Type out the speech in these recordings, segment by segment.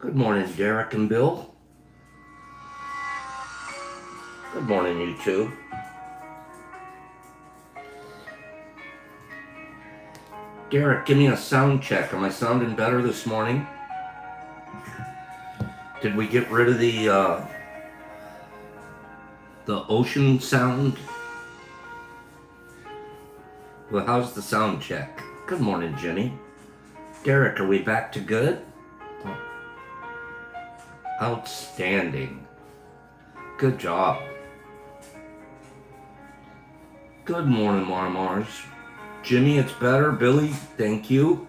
Good morning, Derek and Bill. Good morning, YouTube. Derek, give me a sound check. Am I sounding better this morning? Did we get rid of the ocean sound? Well, how's the sound check? Good morning, Jenny. Derek, are we back to good? Outstanding. Good job. Good morning, Marmars. Jimmy, it's better. Billy, thank you.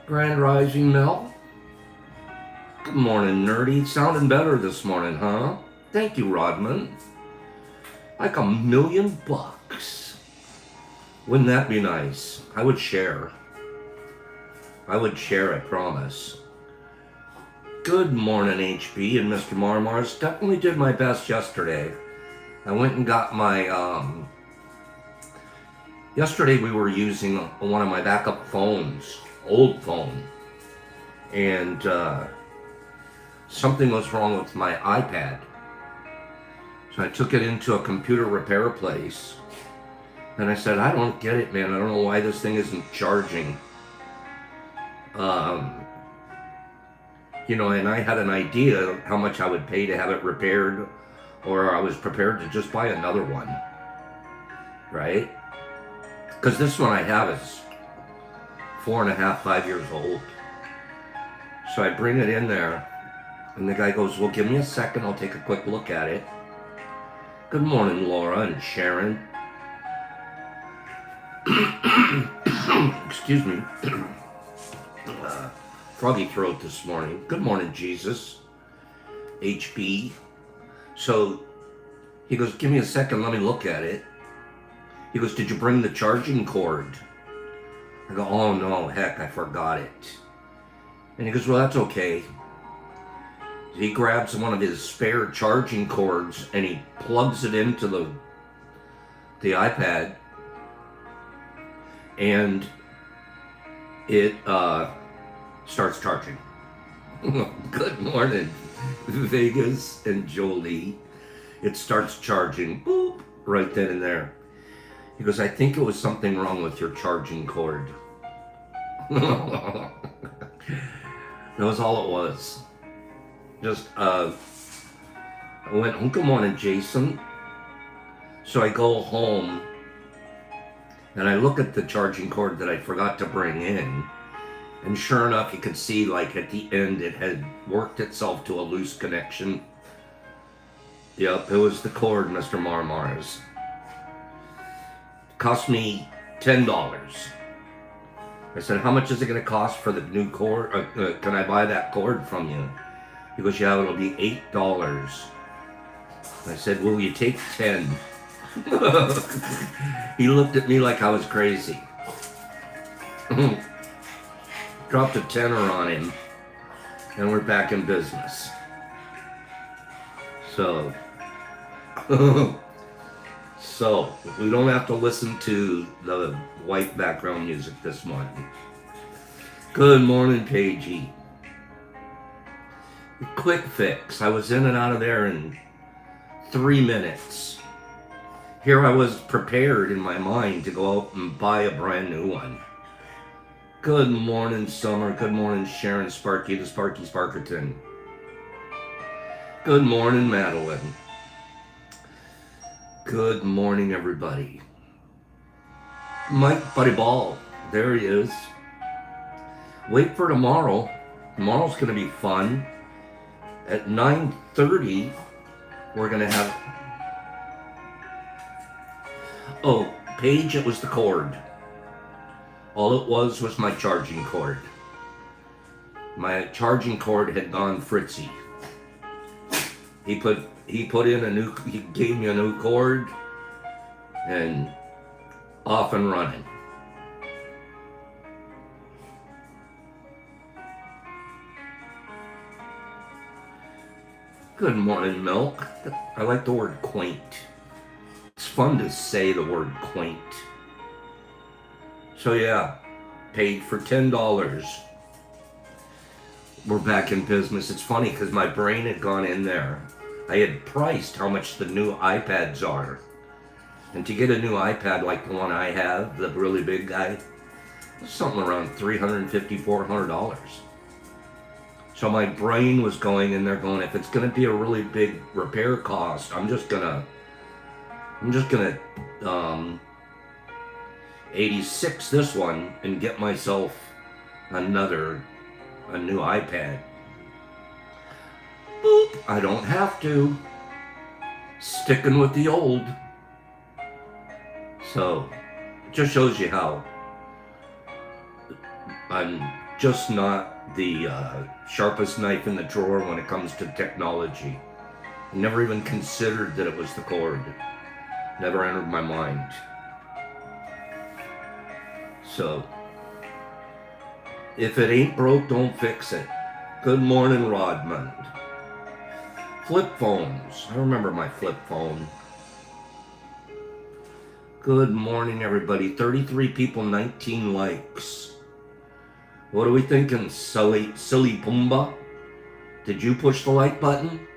Grand Rising, Mel. Good morning, Nerdy. Sounding better this morning, huh? Thank you, Rodman. Like $1,000,000. Wouldn't that be nice? I would share. I promise. Good morning, HB and Mr. Marmars. Definitely did my best yesterday. I went and got my, yesterday we were using one of my backup phones, old phone, and something was wrong with my iPad. So I took it into a computer repair place, and I said, I don't get it, man. I don't know why this thing isn't charging. And I had an idea how much I would pay to have it repaired, or I was prepared to just buy another one, right? Because this one I have is 4.5, 5 years old. So I bring it in there, and the guy goes, well, give me a second, I'll take a quick look at it. Good morning, Laura and Sharon. Excuse me. Froggy throat this morning. Good morning, Jesus. HB. So he goes, give me a second, let me look at it. He goes, did you bring the charging cord? I go, oh no, heck, I forgot it. And he goes, well, that's okay. He grabs one of his spare charging cords and he plugs it into the iPad, and it starts charging. Good morning, Vegas and Jolie. It starts charging, boop, right then and there. He goes, I think it was something wrong with your charging cord. That was all it was. Just, I went, oh, good morning, Jason. So I go home, and I look at the charging cord that I forgot to bring in, and sure enough, you could see, like, at the end, it had worked itself to a loose connection. Yep, it was the cord, Mr. Marmars. Cost me $10. I said, how much is it going to cost for the new cord? Can I buy that cord from you? He goes, yeah, it'll be $8. I said, will you take 10? He looked at me like I was crazy. Dropped a tenner on him, and we're back in business. So we don't have to listen to the white background music this morning. Good morning, Paigey. Quick fix. I was in and out of there in 3 minutes. Here I was prepared in my mind to go out and buy a brand new one. Good morning, Summer. Good morning, Sharon Sparky, the Sparky Sparkerton. Good morning, Madeline. Good morning, everybody. Mike Buddy Ball, there he is. Wait for tomorrow. Tomorrow's going to be fun. At 9:30, we're going to have... Oh, Paige, it was the cord. All it was my charging cord. My charging cord had gone fritzy. He gave me a new cord, and off and running. Good morning, Milk. I like the word quaint. It's fun to say the word quaint. So yeah, paid for $10. We're back in business. It's funny because my brain had gone in there. I had priced how much the new iPads are. And to get a new iPad like the one I have, the really big guy, it's something around $350, $400. So my brain was going in there going, if it's going to be a really big repair cost, I'm just gonna 86 this one and get myself a new iPad. Boop, I don't have to. Sticking with the old. So, it just shows you how I'm just not the sharpest knife in the drawer when it comes to technology. I never even considered that it was the cord. Never entered my mind. So, if it ain't broke, don't fix it. Good morning, Rodmond. Flip phones. I remember my flip phone. Good morning, everybody. 33 people, 19 likes. What are we thinking, silly Pumbaa? Did you push the like button?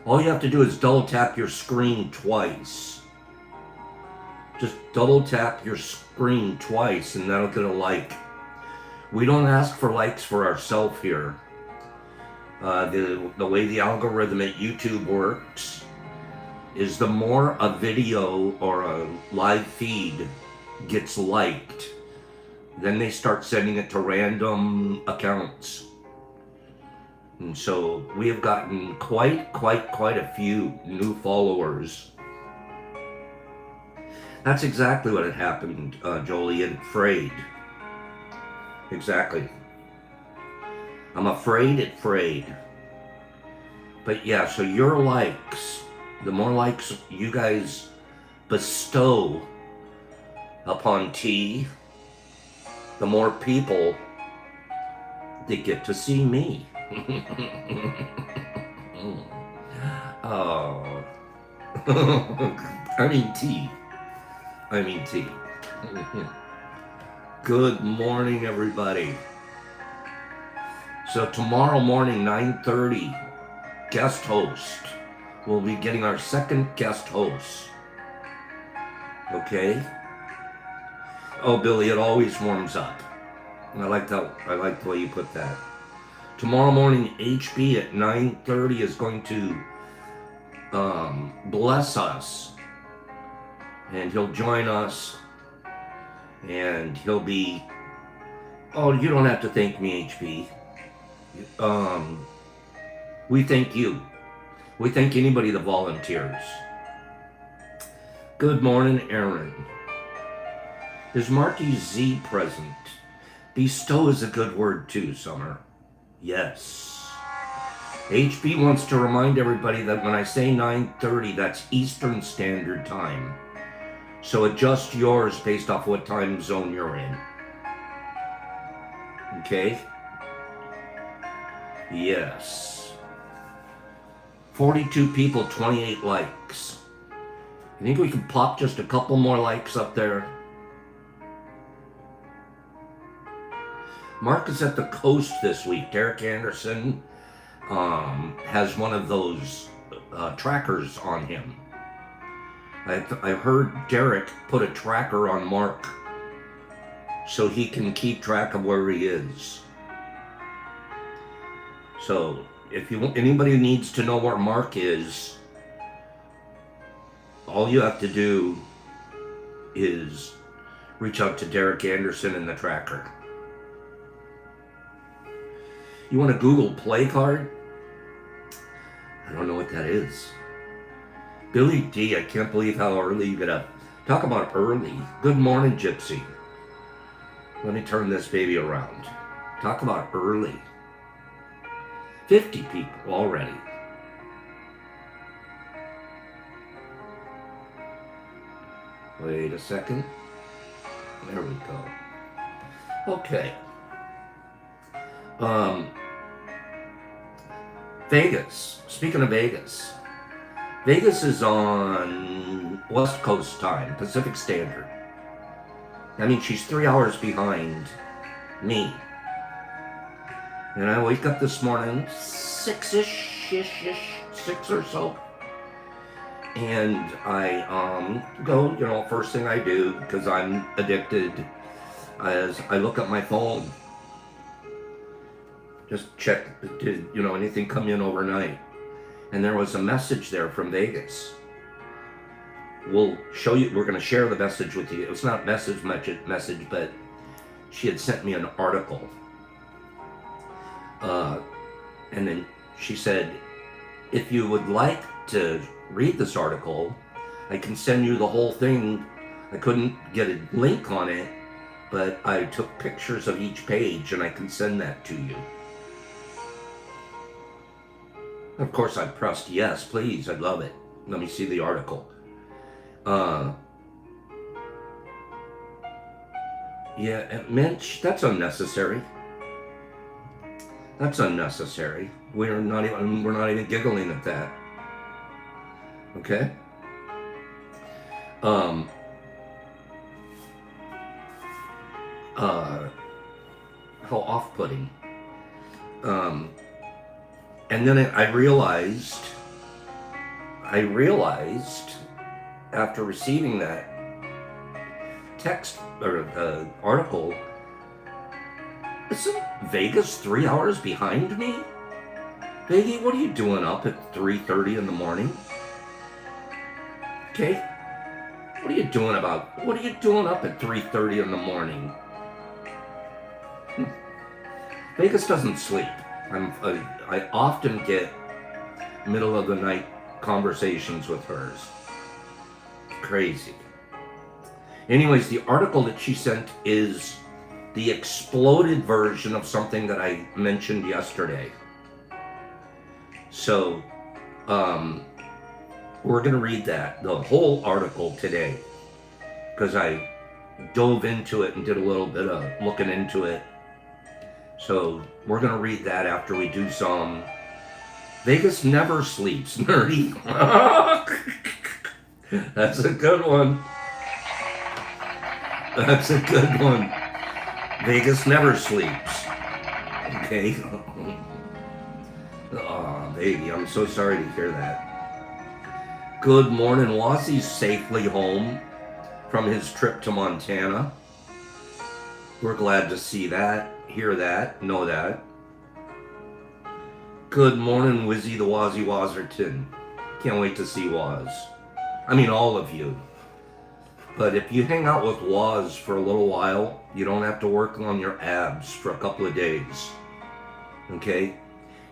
All you have to do is double tap your screen twice. Just double tap your screen twice and that'll get a like. We don't ask for likes for ourselves here. The way the algorithm at YouTube works is the more a video or a live feed gets liked, then they start sending it to random accounts. And so we have gotten quite a few new followers. That's exactly what had happened, Jolie. It frayed. Exactly. I'm afraid it frayed. But yeah, so your likes, the more likes you guys bestow upon T, the more people that get to see me. Oh. I mean T. Good morning, everybody. So tomorrow morning, 9:30, guest host. We'll be getting our second guest host. Okay? Oh, Billy, it always warms up. I like the way you put that. Tomorrow morning, HB at 9:30 is going to bless us. And he'll join us. And he'll be... Oh, you don't have to thank me, HB. We thank you. We thank anybody that volunteers. Good morning, Aaron. Is Marky Z present? Bestow is a good word too, Summer. Yes. HB wants to remind everybody that when I say 9:30, that's Eastern Standard Time. So adjust yours based off what time zone you're in. Okay? Yes. 42 people, 28 likes. You think we can pop just a couple more likes up there? Mark is at the coast this week. Derek Anderson has one of those trackers on him. I heard Derek put a tracker on Mark so he can keep track of where he is. So if anybody needs to know where Mark is, all you have to do is reach out to Derek Anderson in the tracker. You want a Google Play card? I don't know what that is. Billy D, I can't believe how early you get up. Talk about early. Good morning, Gypsy. Let me turn this baby around. Talk about early. 50 people already. Wait a second. There we go. Okay. Vegas. Speaking of Vegas. Vegas is on West Coast time, Pacific Standard. I mean, she's 3 hours behind me. And I wake up this morning, 6 or so. And I go, first thing I do, because I'm addicted, is I look at my phone. Just check, did anything come in overnight? And there was a message there from Vegas. We'll show you, we're going to share the message with you. It was not message, but she had sent me an article. And then she said, if you would like to read this article, I can send you the whole thing. I couldn't get a link on it, but I took pictures of each page and I can send that to you. Of course, I pressed yes, please. I'd love it. Let me see the article. Yeah, Mensch, that's unnecessary. That's unnecessary. We're not even giggling at that. Okay? How off-putting. And then I realized after receiving that text or article, isn't Vegas 3 hours behind me? Veggie, what are you doing up at 3:30 in the morning? Okay? What are you doing up at 3:30 in the morning? Vegas doesn't sleep. I often get middle of the night conversations with hers. Crazy. Anyways, the article that she sent is the exploded version of something that I mentioned yesterday. So, we're going to read the whole article today, because I dove into it and did a little bit of looking into it. So, we're going to read that after we do some Vegas Never Sleeps, nerdy. That's a good one. That's a good one. Vegas never sleeps. Okay? Oh, baby, I'm so sorry to hear that. Good morning. Wassie's safely home from his trip to Montana. We're glad to see that, hear that, know that. Good morning, Wizzy the Wazzy Wazerton. Can't wait to see Waz. I mean, all of you. But if you hang out with Waz for a little while, you don't have to work on your abs for a couple of days. Okay?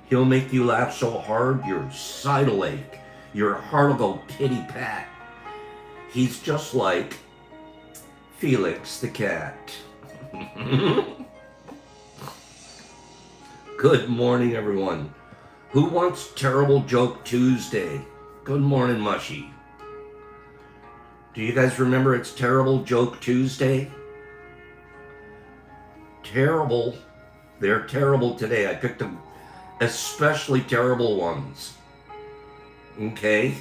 He'll make you laugh so hard, your side will ache. Your heart will go pitty-pat. He's just like Felix the cat. Good morning, everyone. Who wants Terrible Joke Tuesday? Good morning, Mushy. Do you guys remember it's Terrible Joke Tuesday? Terrible. They're terrible today. I picked them especially terrible ones. Okay?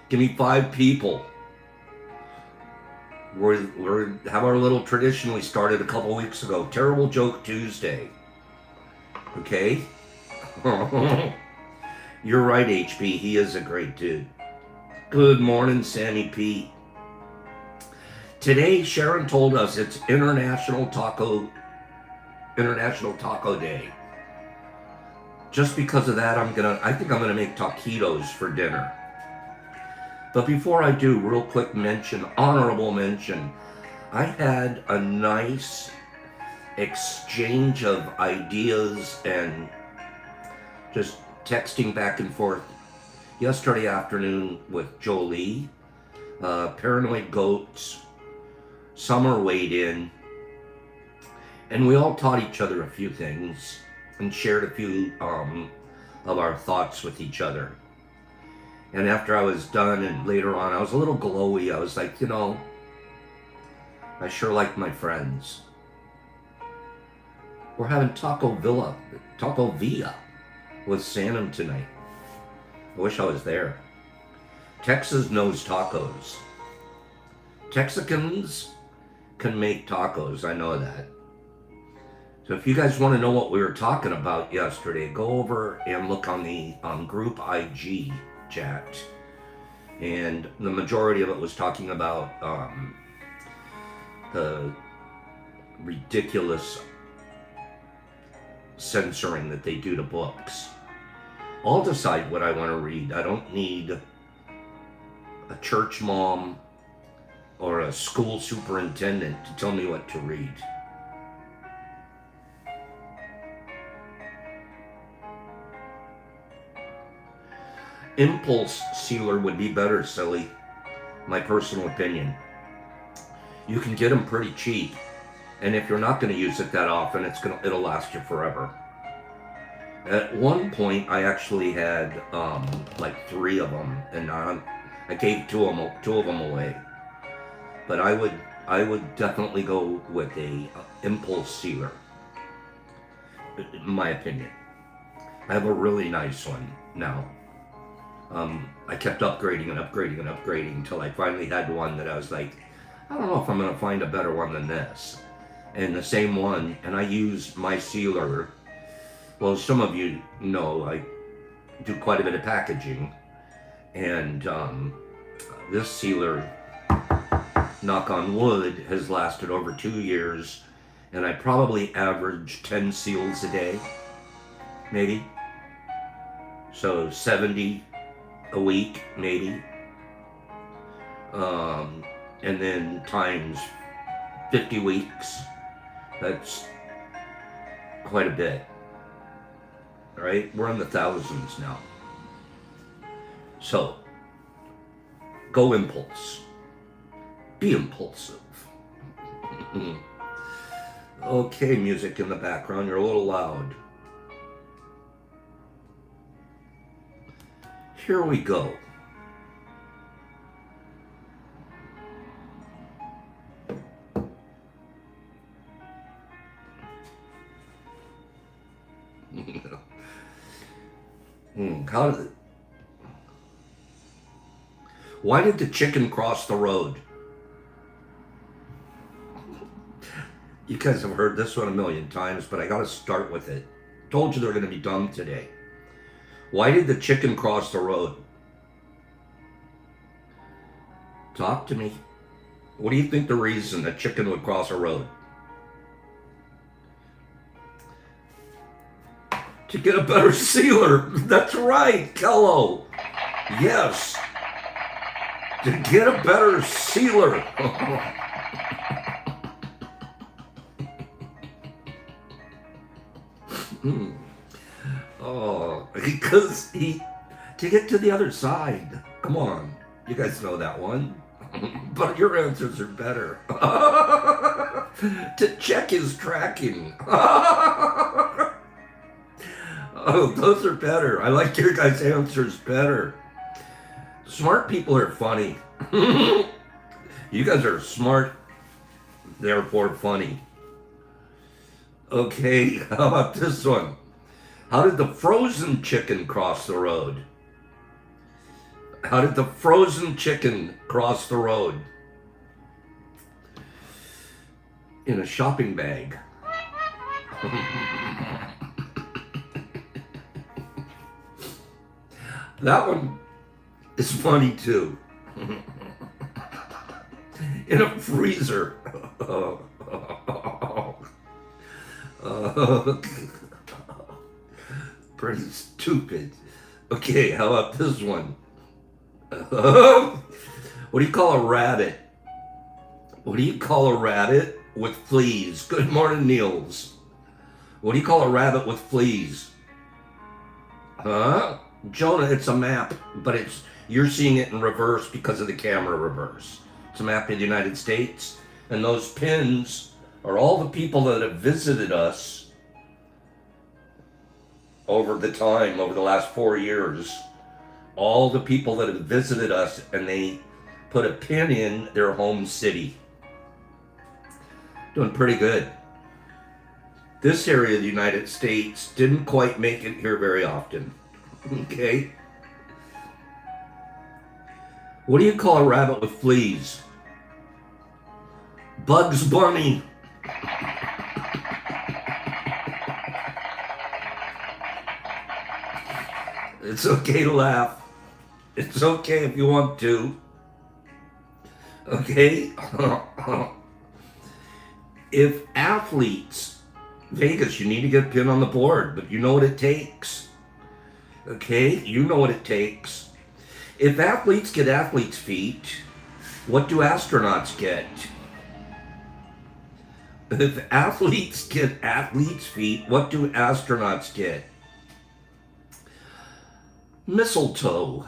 Give me 5 people. We have our little tradition we started a couple weeks ago. Terrible Joke Tuesday. Okay? You're right, HP. He is a great dude. Good morning, Sammy P. Today, Sharon told us it's International Taco Day. Just because of that, I think I'm gonna make taquitos for dinner. But before I do, real quick honorable mention. I had a nice exchange of ideas and just texting back and forth yesterday afternoon with Jolie, Paranoid Goats, Summer weighed in, and we all taught each other a few things and shared a few of our thoughts with each other. And after I was done and later on, I was a little glowy. I was like, I sure like my friends. We're having Taco Villa with Sanum tonight. I wish I was there. Texas knows tacos. Texicans can make tacos, I know that. So if you guys want to know what we were talking about yesterday, go over and look on the group IG chat. And the majority of it was talking about the ridiculous censoring that they do to books. I'll decide what I want to read. I don't need a church mom or a school superintendent to tell me what to read. Impulse sealer would be better, silly. My personal opinion. You can get them pretty cheap, and if you're not going to use it that often, it'll last you forever. At one point, I actually had like 3 of them, and I gave two of them away. But I would definitely go with a impulse sealer, in my opinion. I have a really nice one now. I kept upgrading until I finally had one that I was like, I don't know if I'm going to find a better one than this. And the same one, and I use my sealer. Well, some of you know I do quite a bit of packaging. And this sealer, knock on wood, has lasted over 2 years. And I probably average 10 seals a day, maybe. So 70 a week, maybe. And then times 50 weeks. That's quite a bit. All right, we're in the thousands now. So, go impulse. Be impulsive. Okay, music in the background, you're a little loud. Here we go. Why did the chicken cross the road? You guys have heard this one a million times, but I gotta start with it. Told you they're gonna be dumb today. Why did the chicken cross the road? Talk to me. What do you think the reason a chicken would cross a road? To get a better sealer. That's right, Kello. Yes. To get a better sealer. Oh, because to get to the other side. Come on. You guys know that one. But your answers are better. To check his tracking. Oh, those are better. I like your guys' answers better. Smart people are funny. You guys are smart, therefore funny. Okay, how about this one? How did the frozen chicken cross the road? How did the frozen chicken cross the road? In a shopping bag. That one is funny too. In a freezer. Pretty stupid. Okay, how about this one? What do you call a rabbit? What do you call a rabbit with fleas? Good morning, Niels. What do you call a rabbit with fleas? Huh? Jonah, it's a map, but you're seeing it in reverse because of the camera reverse. It's a map of the United States, and those pins are all the people that have visited us over the last 4 years. All the people that have visited us, and they put a pin in their home city. Doing pretty good. This area of the United States didn't quite make it here very often. Okay. What do you call a rabbit with fleas? Bugs Bunny. It's okay to laugh. It's okay if you want to. Okay? If athletes, Vegas, you need to get a pin on the board, but you know what it takes. Okay? You know what it takes. If athletes get athlete's feet, what do astronauts get? If athletes get athlete's feet, what do astronauts get? Mistletoe.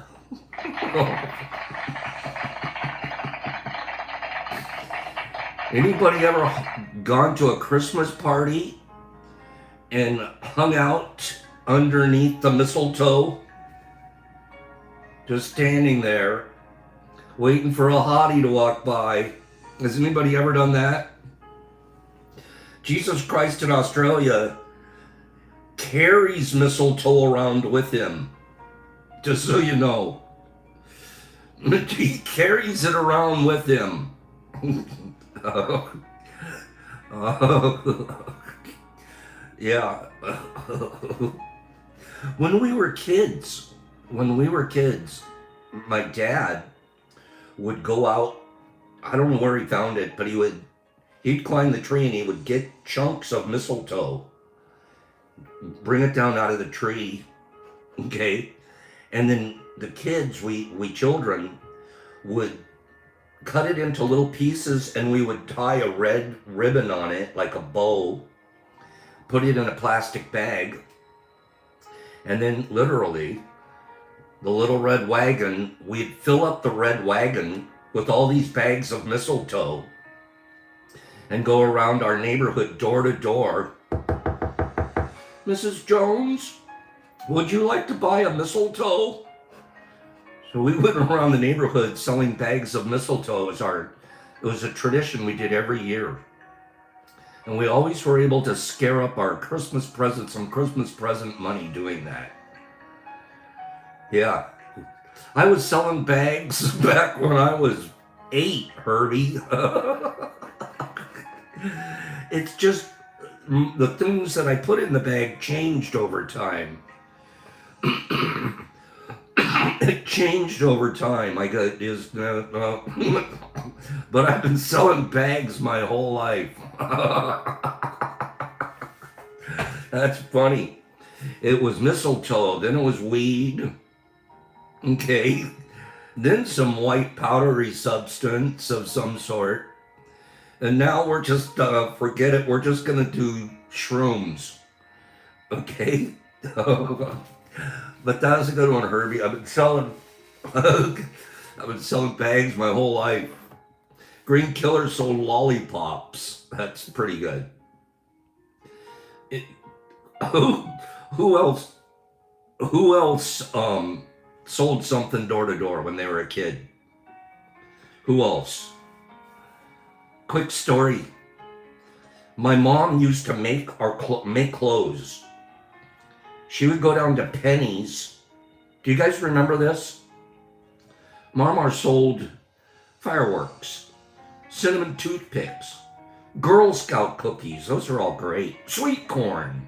Anybody ever gone to a Christmas party and hung out underneath the mistletoe? Just standing there, waiting for a hottie to walk by. Has anybody ever done that? Jesus Christ in Australia carries mistletoe around with him. Just so you know. He carries it around with him. Yeah. When we were kids, my dad would go out. I don't know where he found it, but he'd climb the tree and he would get chunks of mistletoe, bring it down out of the tree, okay? And then the kids, we children, would cut it into little pieces and we would tie a red ribbon on it like a bow, put it in a plastic bag, and then literally the little red wagon, we'd fill up the red wagon with all these bags of mistletoe and go around our neighborhood door to door. Mrs. Jones, would you like to buy a mistletoe? So we went around the neighborhood selling bags of mistletoe. It was a tradition we did every year. And we always were able to scare up our Christmas presents, some Christmas present money doing that. Yeah. I was selling bags back when I was 8, Herbie. It's just the things that I put in the bag changed over time. It changed over time. But I've been selling bags my whole life. That's funny. It was mistletoe, then it was weed. Okay. Then some white powdery substance of some sort. And now we're just, forget it, we're just gonna do shrooms. Okay? But that was a good one, Herbie. I've been selling bags my whole life. Green Killer sold lollipops. That's pretty good. Who else sold something door to door when they were a kid? Who else? Quick story. My mom used to make clothes. She would go down to Penny's. Do you guys remember this? Mama sold fireworks, cinnamon toothpicks, Girl Scout cookies. Those are all great. Sweet corn.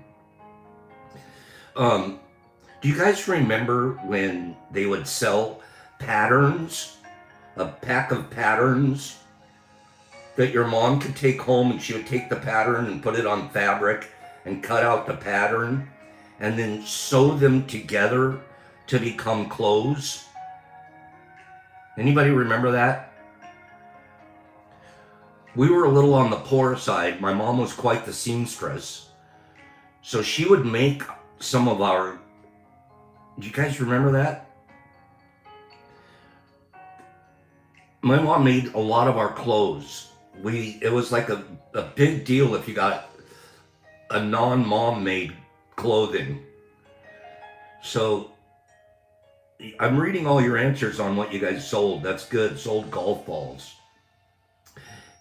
Do you guys remember when they would sell patterns? A pack of patterns that your mom could take home, and she would take the pattern and put it on fabric and cut out the pattern and then sew them together to become clothes. Anybody remember that? We were a little on the poor side. My mom was quite the seamstress. So she would make some of our... Do you guys remember that? My mom made a lot of our clothes. It was like a big deal if you got a non-mom made clothing. So I'm reading all your answers on what you guys sold. That's good. Sold golf balls.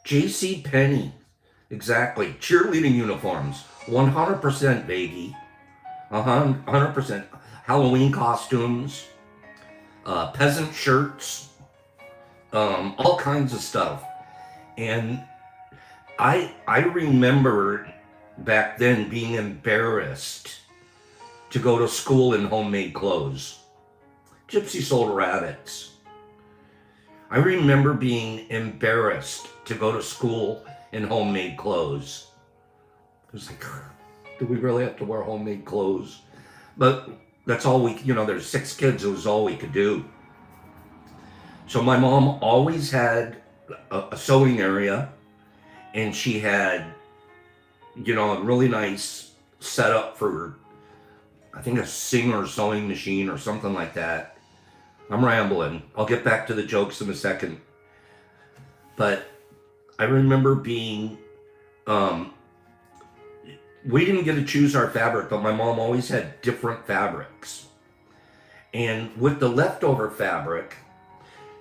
J.C. Penney. Exactly. Cheerleading uniforms. 100% Vaggie. 100%. Halloween costumes. Peasant shirts. All kinds of stuff. And I remember back then being embarrassed to go to school in homemade clothes. Gypsy sold rabbits. I remember being embarrassed to go to school in homemade clothes. It was like, do we really have to wear homemade clothes? But that's all there's 6 kids, it was all we could do. So my mom always had a sewing area, and she had, a really nice setup for, I think, a Singer sewing machine or something like that. I'm rambling. I'll get back to the jokes in a second. But I remember being, we didn't get to choose our fabric, but my mom always had different fabrics. And with the leftover fabric,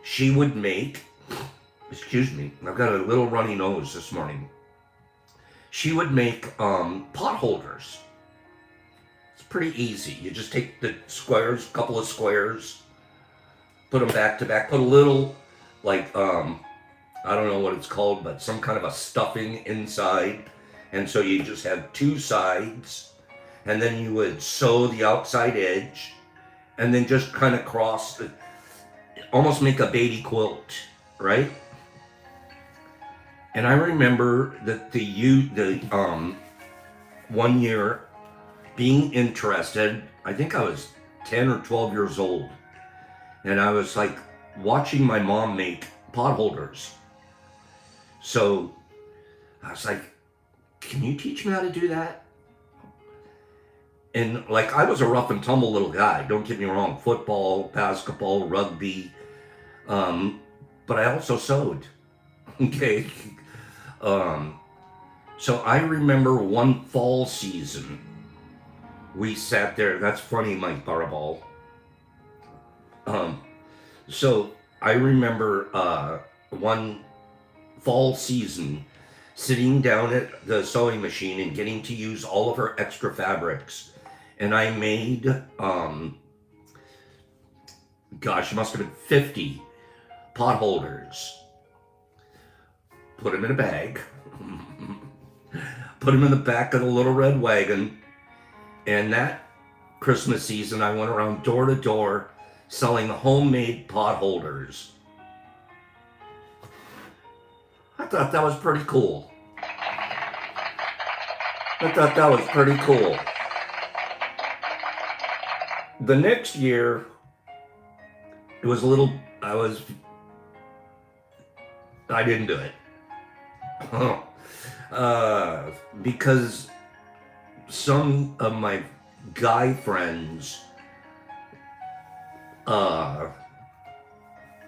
she would make, excuse me, I've got a little runny nose this morning. She would make pot holders. It's pretty easy. You just take the squares, a couple of squares, put them back to back, put a little, I don't know what it's called, but some kind of a stuffing inside. And so you just have 2 sides, and then you would sew the outside edge, and then just kind of cross, almost make a baby quilt, right? And I remember that the one year being interested, I think I was 10 or 12 years old, and I was like watching my mom make pot holders. So I was like, can you teach me how to do that? And I was a rough and tumble little guy, don't get me wrong, football, basketball, rugby, but I also sewed, okay? So I remember one fall season, we sat there, that's funny, Mike Barball. So I remember one fall season sitting down at the sewing machine and getting to use all of her extra fabrics. And I made, it must have been 50 pot holders. Put them in a bag, put them in the back of the little red wagon. And that Christmas season, I went around door to door selling homemade pot holders. I thought that was pretty cool. The next year, it was I didn't do it. Because some of my guy friends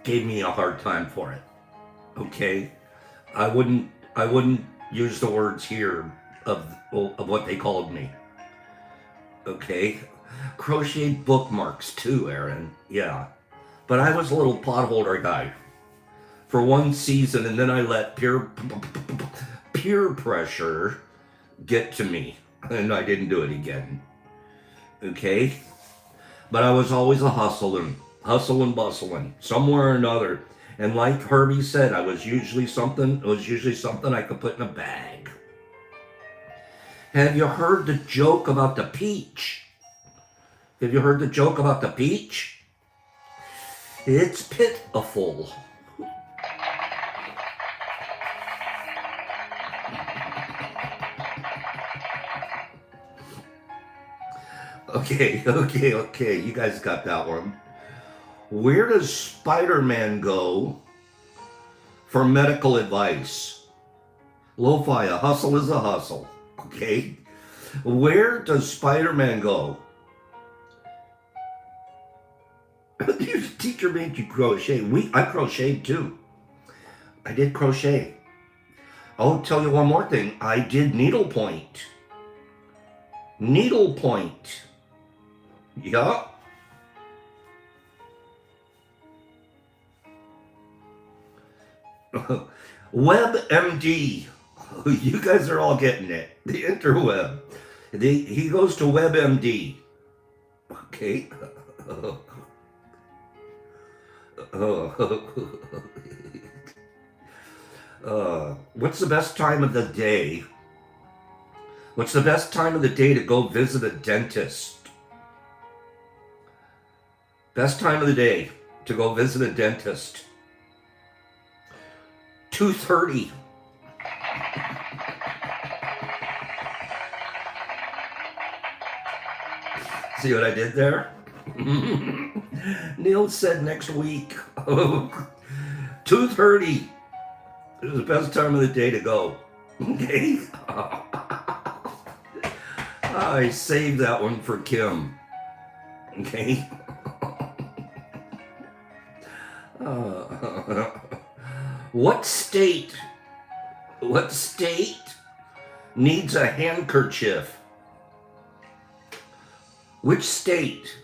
gave me a hard time for it. Okay? I wouldn't use the words here of what they called me. Okay? Crocheted bookmarks too, Aaron. Yeah. But I was a little potholder guy for one season, and then I let peer pressure get to me, and I didn't do it again. Okay? But I was always a hustling, bustling, somewhere or another. And like Herbie said, it was usually something I could put in a bag. Have you heard the joke about the peach? Have you heard the joke about the peach? It's pitiful. Okay. You guys got that one. Where does Spider-Man go for medical advice? Lo-fi, a hustle is a hustle. Okay? Where does Spider-Man go? Your teacher made you crochet. I crocheted too. I did crochet. I'll tell you one more thing. I did needlepoint. Needlepoint. Yeah. WebMD. You guys are all getting it. The interweb. He goes to WebMD. Okay. What's the best time of the day? What's the best time of the day to go visit a dentist? Best time of the day to go visit a dentist. 2:30. See what I did there? Neil said next week. 2:30 is the best time of the day to go. Okay? I saved that one for Kim. Okay? What state needs a handkerchief? Which state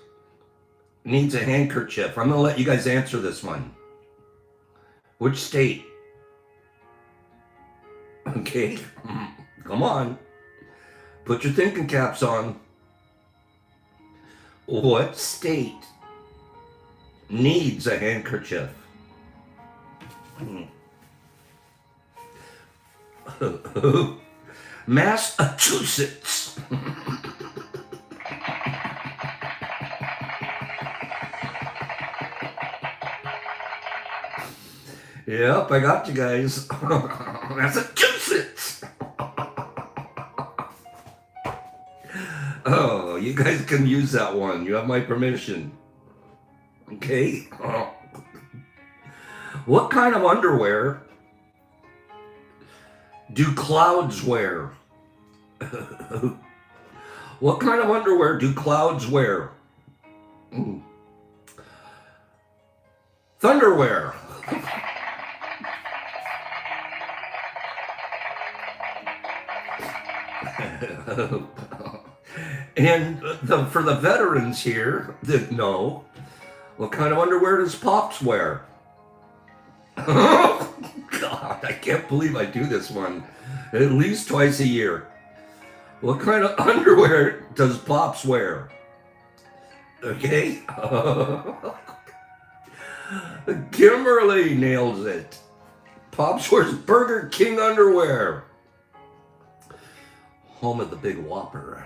needs a handkerchief? I'm going to let you guys answer this one. Which state? Okay, come on. Put your thinking caps on. What state needs a handkerchief? Massachusetts. Yep, I got you guys. Massachusetts. Oh, you guys can use that one. You have my permission. Okay. What kind of underwear do clouds wear? What kind of underwear do clouds wear? Thunderwear. And for the veterans here that know, what kind of underwear does Pops wear? Oh, God, I can't believe I do this one at least twice a year. What kind of underwear does Pops wear? Okay. Kimberly nails it. Pops wears Burger King underwear. Home of the Big Whopper.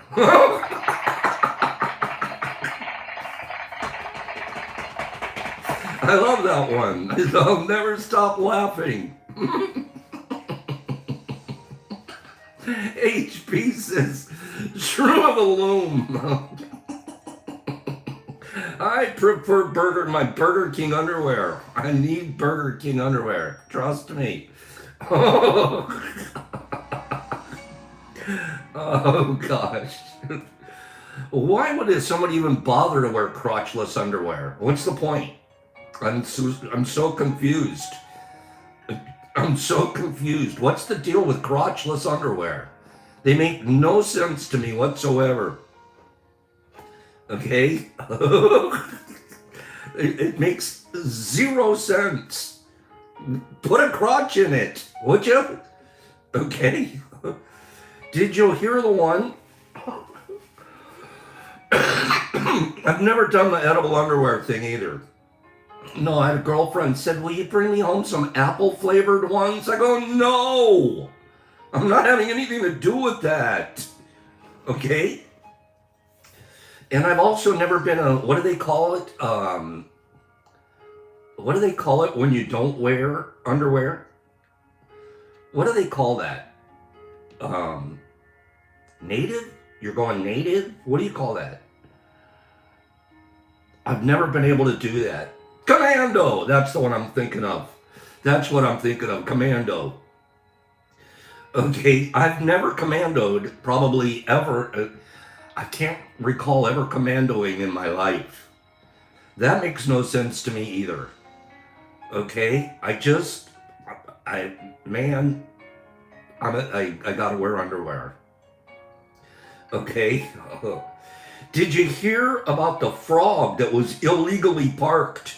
I love that one. I'll never stop laughing. HP says, shroom of the loom. I prefer my Burger King underwear. I need Burger King underwear. Trust me. Oh gosh. Why would somebody even bother to wear crotchless underwear? What's the point? I'm so confused. I'm so confused. What's the deal with crotchless underwear? They make no sense to me whatsoever. Okay? It makes zero sense. Put a crotch in it, would you? Okay? Did you hear the one? I've never done the edible underwear thing either. No, I had a girlfriend said, will you bring me home some apple flavored ones? I go, no, I'm not having anything to do with that. Okay? And I've also never been what do they call it? What do they call it when you don't wear underwear? What do they call that? Native? You're going native? What do you call that? I've never been able to do that. Commando! That's the one I'm thinking of. That's what I'm thinking of. Commando. Okay, I've never commandoed, probably ever. I can't recall ever commandoing in my life. That makes no sense to me either. Okay, I gotta wear underwear. Okay. Did you hear about the frog that was illegally parked?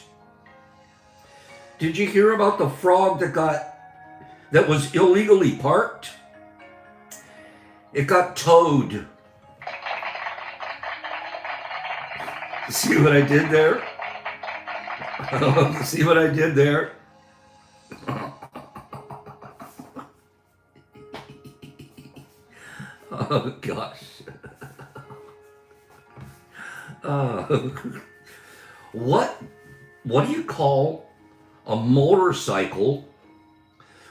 Did you hear about the frog that was illegally parked? It got towed. See what I did there? See what I did there? Oh, gosh. What what do you call a motorcycle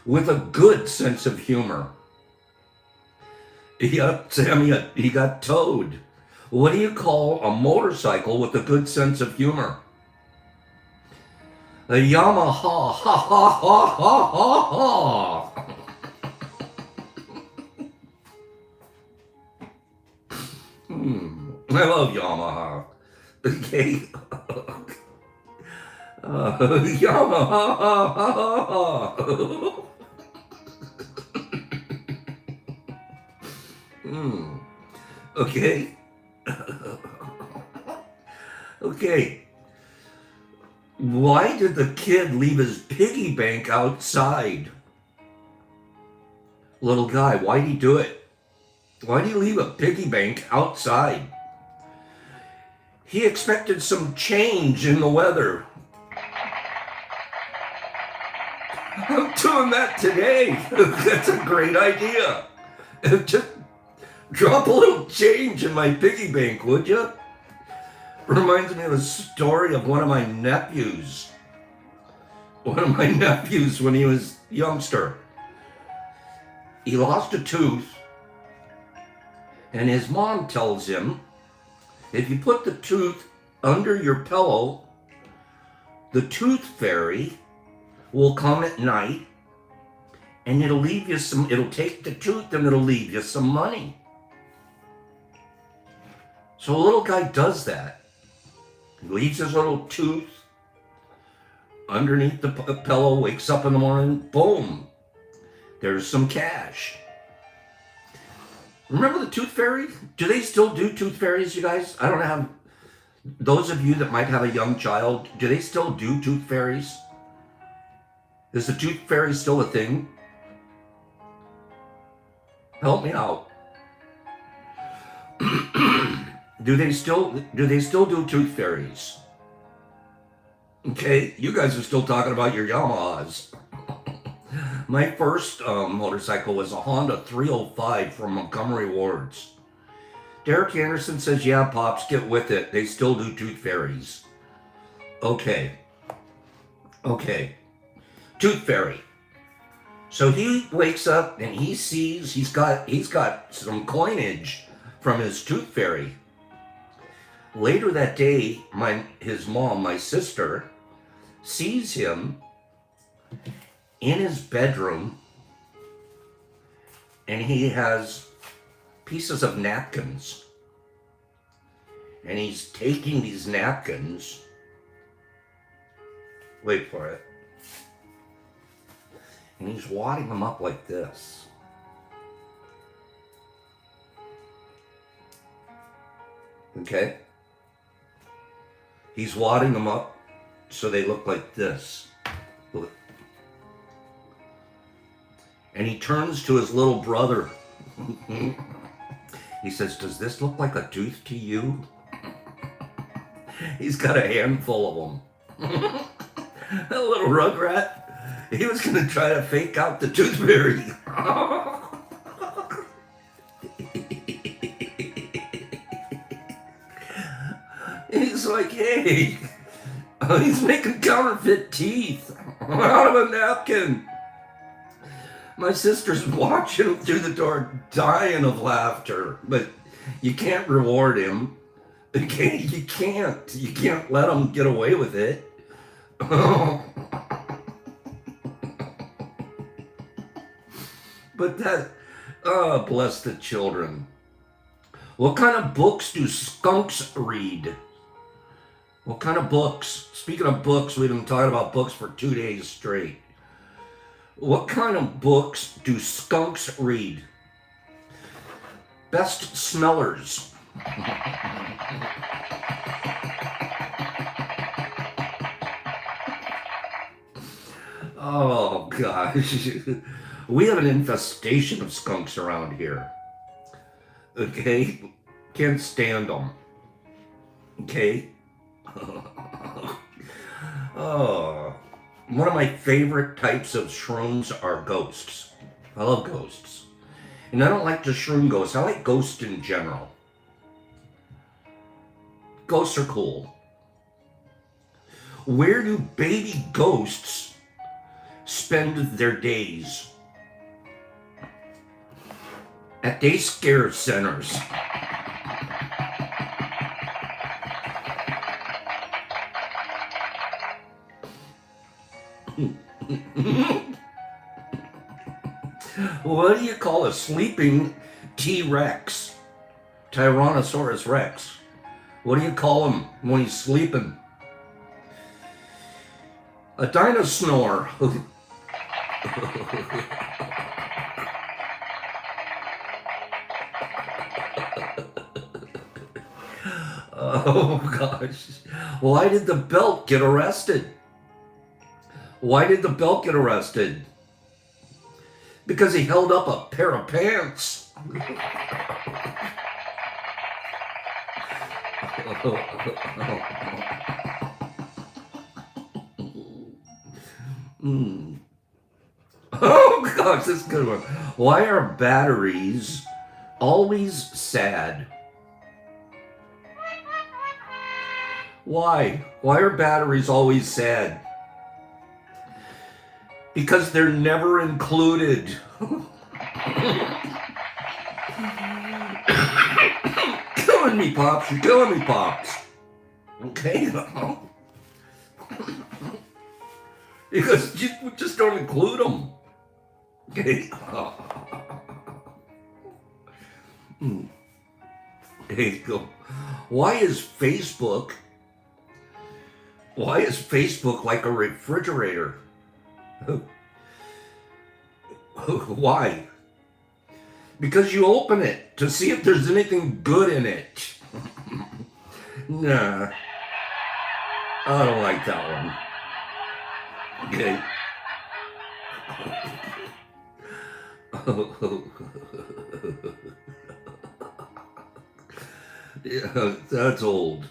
with a good sense of humor? Yep, Sammy, he got towed. What do you call a motorcycle with a good sense of humor? A Yamaha, ha ha ha ha ha ha. I love Yamaha. Okay. Yamaha, ha ha ha ha. Okay. Okay. Why did the kid leave his piggy bank outside? Little guy, why'd he do it? Why'd he leave a piggy bank outside? He expected some change in the weather. I'm doing that today. That's a great idea. Just drop a little change in my piggy bank, would you? Reminds me of a story of one of my nephews. One of my nephews when he was a youngster. He lost a tooth, and his mom tells him, if you put the tooth under your pillow, the tooth fairy will come at night and it'll take the tooth and it'll leave you some money. So a little guy does that. He leaves his little tooth underneath the pillow, wakes up in the morning, boom, there's some cash. Remember the tooth fairy? Do they still do tooth fairies, you guys? I don't have, those of you that might have a young child, do they still do tooth fairies? Is the tooth fairy still a thing? Help me out. Do they still do tooth fairies? Okay, you guys are still talking about your Yamahas. My first motorcycle was a Honda 305 from Montgomery Wards. Derek Anderson says, yeah, Pops, get with it. They still do tooth fairies. Okay. Tooth fairy. So he wakes up and he sees he's got some coinage from his tooth fairy. Later that day, his mom, my sister, sees him in his bedroom, and he has pieces of napkins. And he's taking these napkins, wait for it, and he's wadding them up like this. Okay? He's wadding them up so they look like this. Look. And he turns to his little brother. He says, does this look like a tooth to you? He's got a handful of them. That little rugrat, he was going to try to fake out the tooth fairy. He's like, hey, he's making counterfeit teeth out of a napkin. My sister's watching him through the door, dying of laughter, but you can't reward him. Okay, you can't let him get away with it. But bless the children. What kind of books do skunks read? What kind of books? Speaking of books, we've been talking about books for 2 days straight. What kind of books do skunks read? Best smellers. Oh, gosh. We have an infestation of skunks around here. Okay? Can't stand them. Okay? Oh. One of my favorite types of shrooms are ghosts. I love ghosts. And I don't like just shroom ghosts. I like ghosts in general. Ghosts are cool. Where do baby ghosts spend their days? At day scare centers. What do you call a sleeping T-Rex? Tyrannosaurus Rex. What do you call him when he's sleeping? A dinosaur. Oh gosh. Why did the belt get arrested? Why did the belt get arrested? Because he held up a pair of pants. Oh gosh, this is a good one. Why are batteries always sad? Why? Why are batteries always sad? Because they're never included. Killing me, Pops. You're killing me, Pops. Okay? Because you just don't include them. Okay? Hey, go. Why is Facebook like a refrigerator? Why? Because you open it to see if there's anything good in it. Nah. I don't like that one. Okay. Yeah, that's old.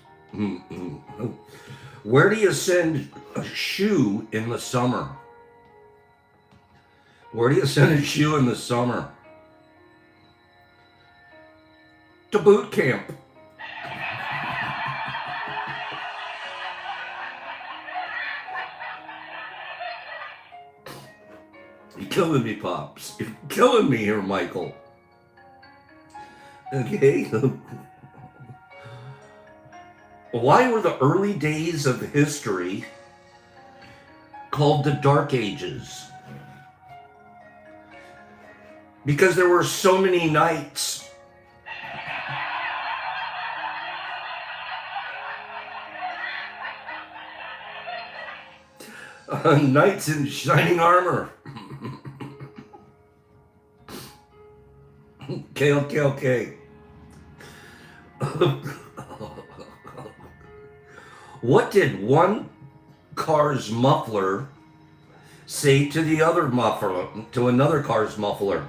Where do you send a shoe in the summer? Where do you send a shoe in the summer? To boot camp. You're killing me, Pops. You're killing me here, Michael. Okay. Why were the early days of history called the Dark Ages? Because there were so many nights. Knights in shining armor. Okay. What did one car's muffler say to the other muffler, to another car's muffler?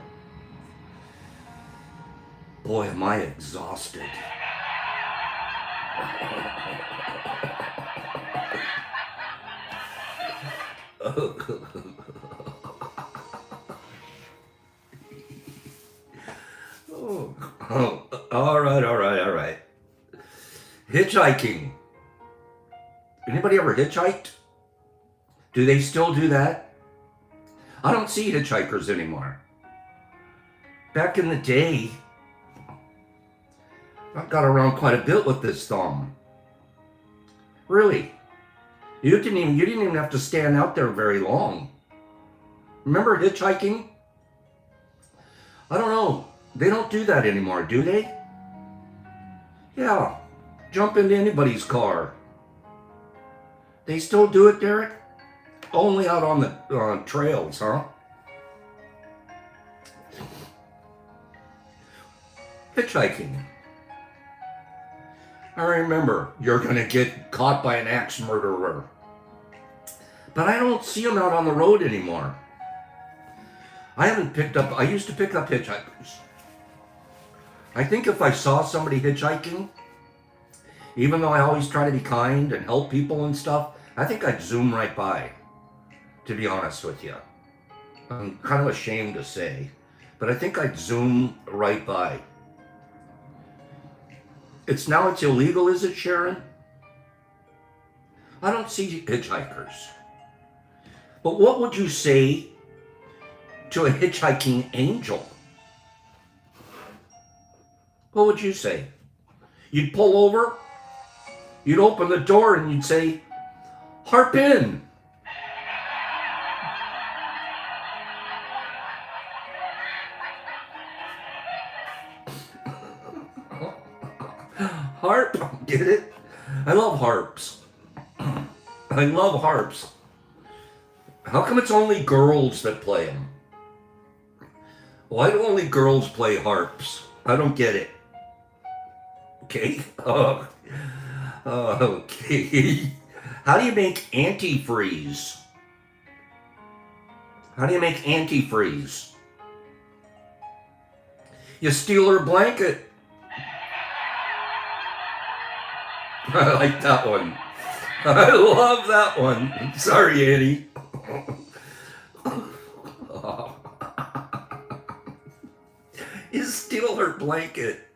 Boy, am I exhausted. All right. Hitchhiking. Anybody ever hitchhiked? Do they still do that? I don't see hitchhikers anymore. Back in the day, I got around quite a bit with this thumb. Really. You didn't even have to stand out there very long. Remember hitchhiking? I don't know. They don't do that anymore, do they? Yeah. Jump into anybody's car. They still do it, Derek? Only out on the trails, huh? Hitchhiking. I remember, you're going to get caught by an axe murderer. But I don't see them out on the road anymore. I used to pick up hitchhikers. I think if I saw somebody hitchhiking, even though I always try to be kind and help people and stuff, I think I'd zoom right by, to be honest with you. I'm kind of ashamed to say, but I think I'd zoom right by. It's illegal, is it, Sharon? I don't see hitchhikers. But what would you say to a hitchhiking angel? What would you say? You'd pull over, you'd open the door, and you'd say, harp in. Harp, get it? I love harps. I love harps. How come it's only girls that play them? Why do only girls play harps? I don't get it. Okay? Okay. How do you make antifreeze? How do you make antifreeze? You steal her blanket. I like that one. I love that one. Sorry, Annie. You steal her blanket.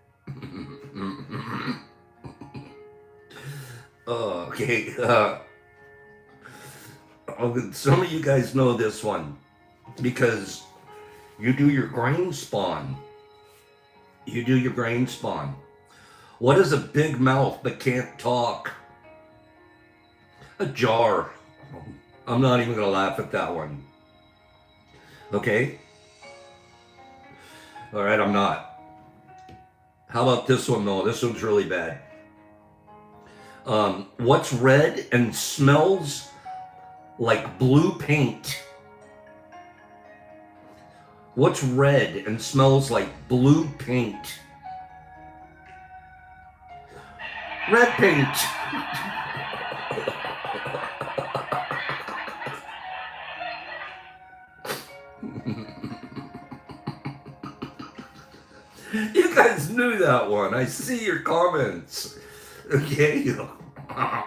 Okay. Some of you guys know this one because you do your grain spawn. You do your grain spawn. What is a big mouth but can't talk? A jar. I'm not even going to laugh at that one. Okay? All right, I'm not. How about this one, though? This one's really bad. What's red and smells like blue paint? What's red and smells like blue paint? Red paint. You guys knew that one. I see your comments. Okay. I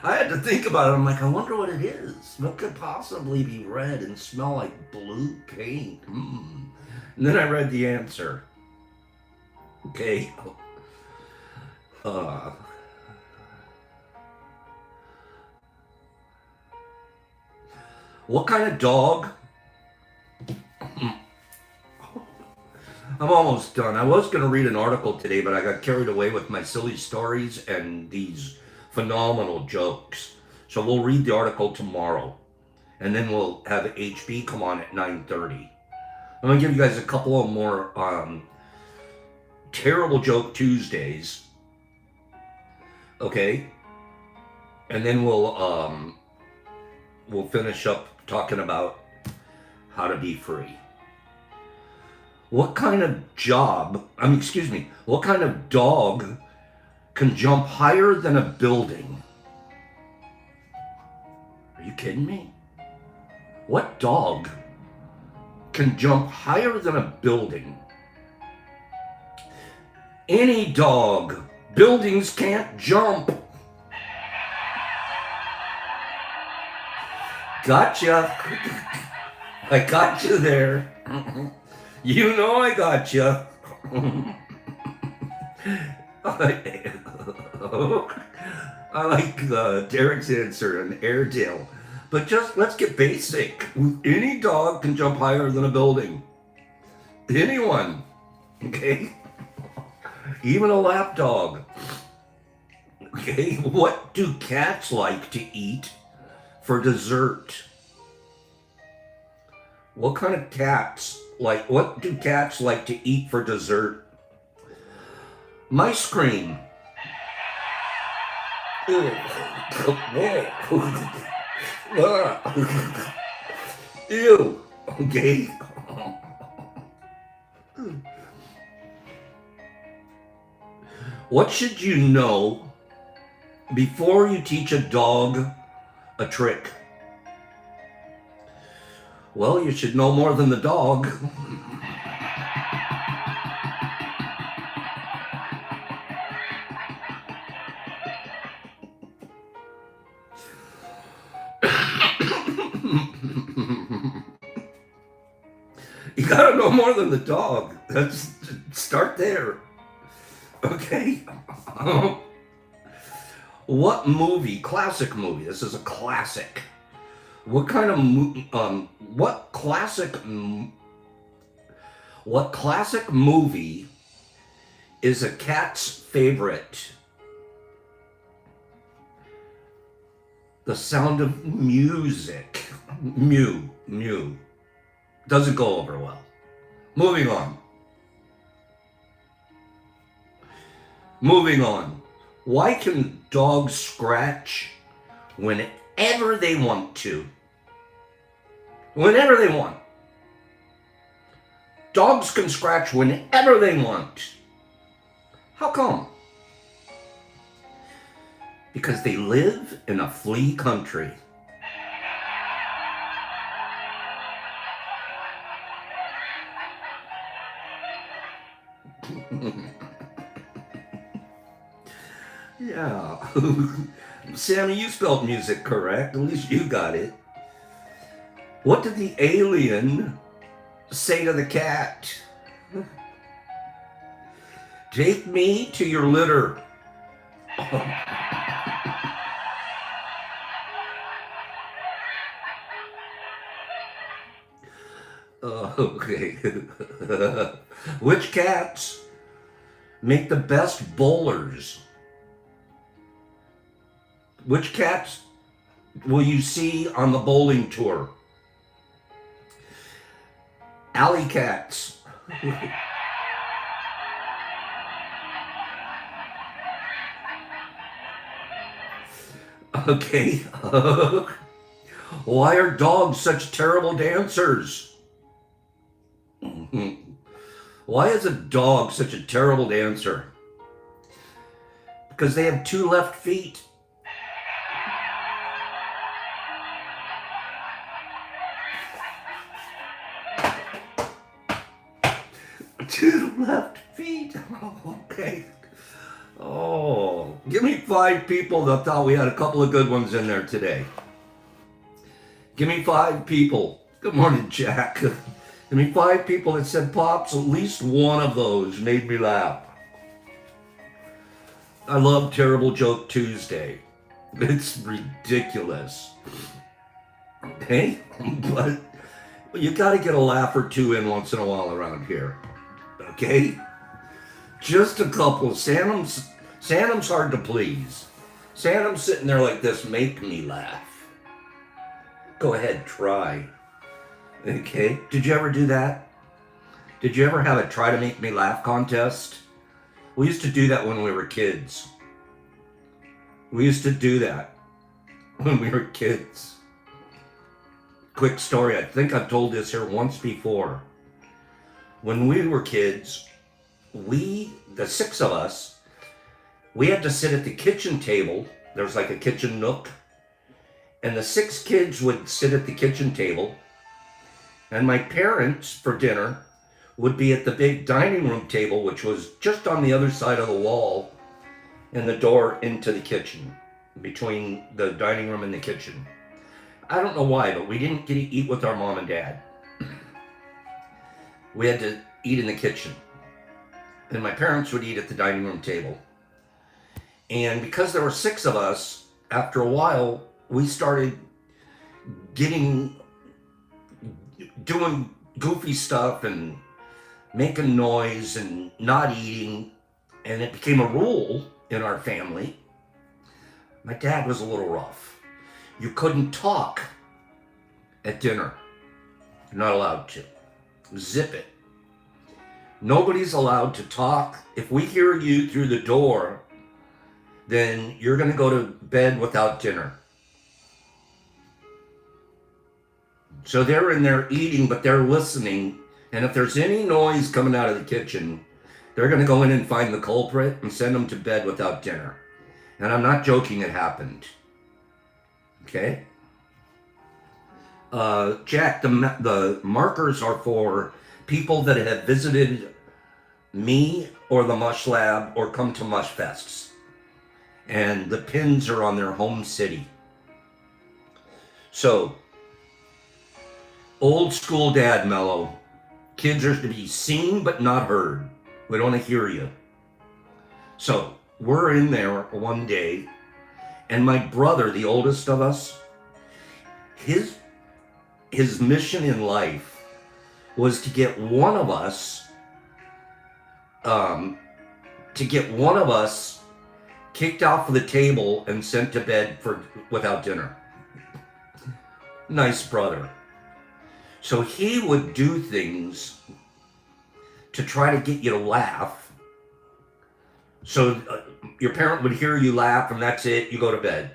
had to think about it. I'm like, I wonder what it is. What could possibly be red and smell like blue paint? And then I read the answer. Okay. What kind of dog? I'm almost done. I was going to read an article today, but I got carried away with my silly stories and these phenomenal jokes. So we'll read the article tomorrow, and then we'll have HB come on at 9:30. I'm going to give you guys a couple of more terrible joke Tuesdays. Okay? And then we'll finish up talking about how to be free. What kind of what kind of dog can jump higher than a building? Are you kidding me? What dog can jump higher than a building? Any dog. Buildings can't jump. Gotcha. I got you there. You know I got you. I like Derek's answer and Airedale. But just let's get basic. Any dog can jump higher than a building. Anyone. Okay? Even a lap dog. Okay? What do cats like to eat for dessert? What do cats like to eat for dessert? Mice cream. Ew. Ew. Okay. What should you know before you teach a dog a trick? Well, you should know more than the dog. You gotta know more than the dog. Start there. Okay. What movie, classic movie, this is a classic. What kind of, what classic movie is a cat's favorite? The Sound of Music. Mew, mew. Doesn't go over well. Moving on. Moving on. Why can dogs scratch whenever they want to? Whenever they want. Dogs can scratch whenever they want. How come? Because they live in a flea country. Yeah. Sammy, you spelled music correct. At least you got it. What did the alien say to the cat? Take me to your litter. Okay. Which cats make the best bowlers? Which cats will you see on the bowling tour? Alley cats. Okay. Why are dogs such terrible dancers? Why is a dog such a terrible dancer? Because they have 2 left feet. Two left feet. Oh, okay. Oh, give me 5 people that thought we had a couple of good ones in there today. Give me 5 people. Good morning, Jack. Give me 5 people that said, Pops, at least one of those made me laugh. I love Terrible Joke Tuesday. It's ridiculous. Okay? But you got to get a laugh or 2 in once in a while around here. Okay? Just a couple. Santam's hard to please. Santam's sitting there like this, make me laugh. Go ahead, try. Okay? Did you ever do that? Did you ever have a try to make me laugh contest? We used to do that when we were kids. We used to do that when we were kids. Quick story, I think I've told this here once before. When we were kids, the 6 of us, we had to sit at the kitchen table. There's like a kitchen nook. And the 6 kids would sit at the kitchen table. And my parents, for dinner, would be at the big dining room table, which was just on the other side of the wall and the door into the kitchen, between the dining room and the kitchen. I don't know why, but we didn't get to eat with our mom and dad. We had to eat in the kitchen. And my parents would eat at the dining room table. And because there were 6 of us, after a while, we started doing goofy stuff and making noise and not eating. And it became a rule in our family. My dad was a little rough. You couldn't talk at dinner. You're not allowed to. Zip it. Nobody's allowed to talk. If we hear you through the door, then you're going to go to bed without dinner. So they're in there eating, but they're listening. And if there's any noise coming out of the kitchen, they're going to go in and find the culprit and send them to bed without dinner. And I'm not joking, it happened. Okay? Jack, the markers are for people that have visited me or the Mush Lab or come to Mush Fests. And the pins are on their home city. So, old school dad, Mello. Kids are to be seen but not heard. We don't want to hear you. So, we're in there one day, And my brother, the oldest of us, his mission in life was to get one of us kicked off of the table and sent to bed without dinner. Nice brother. So he would do things to try to get you to laugh. So your parent would hear you laugh and that's it, you go to bed.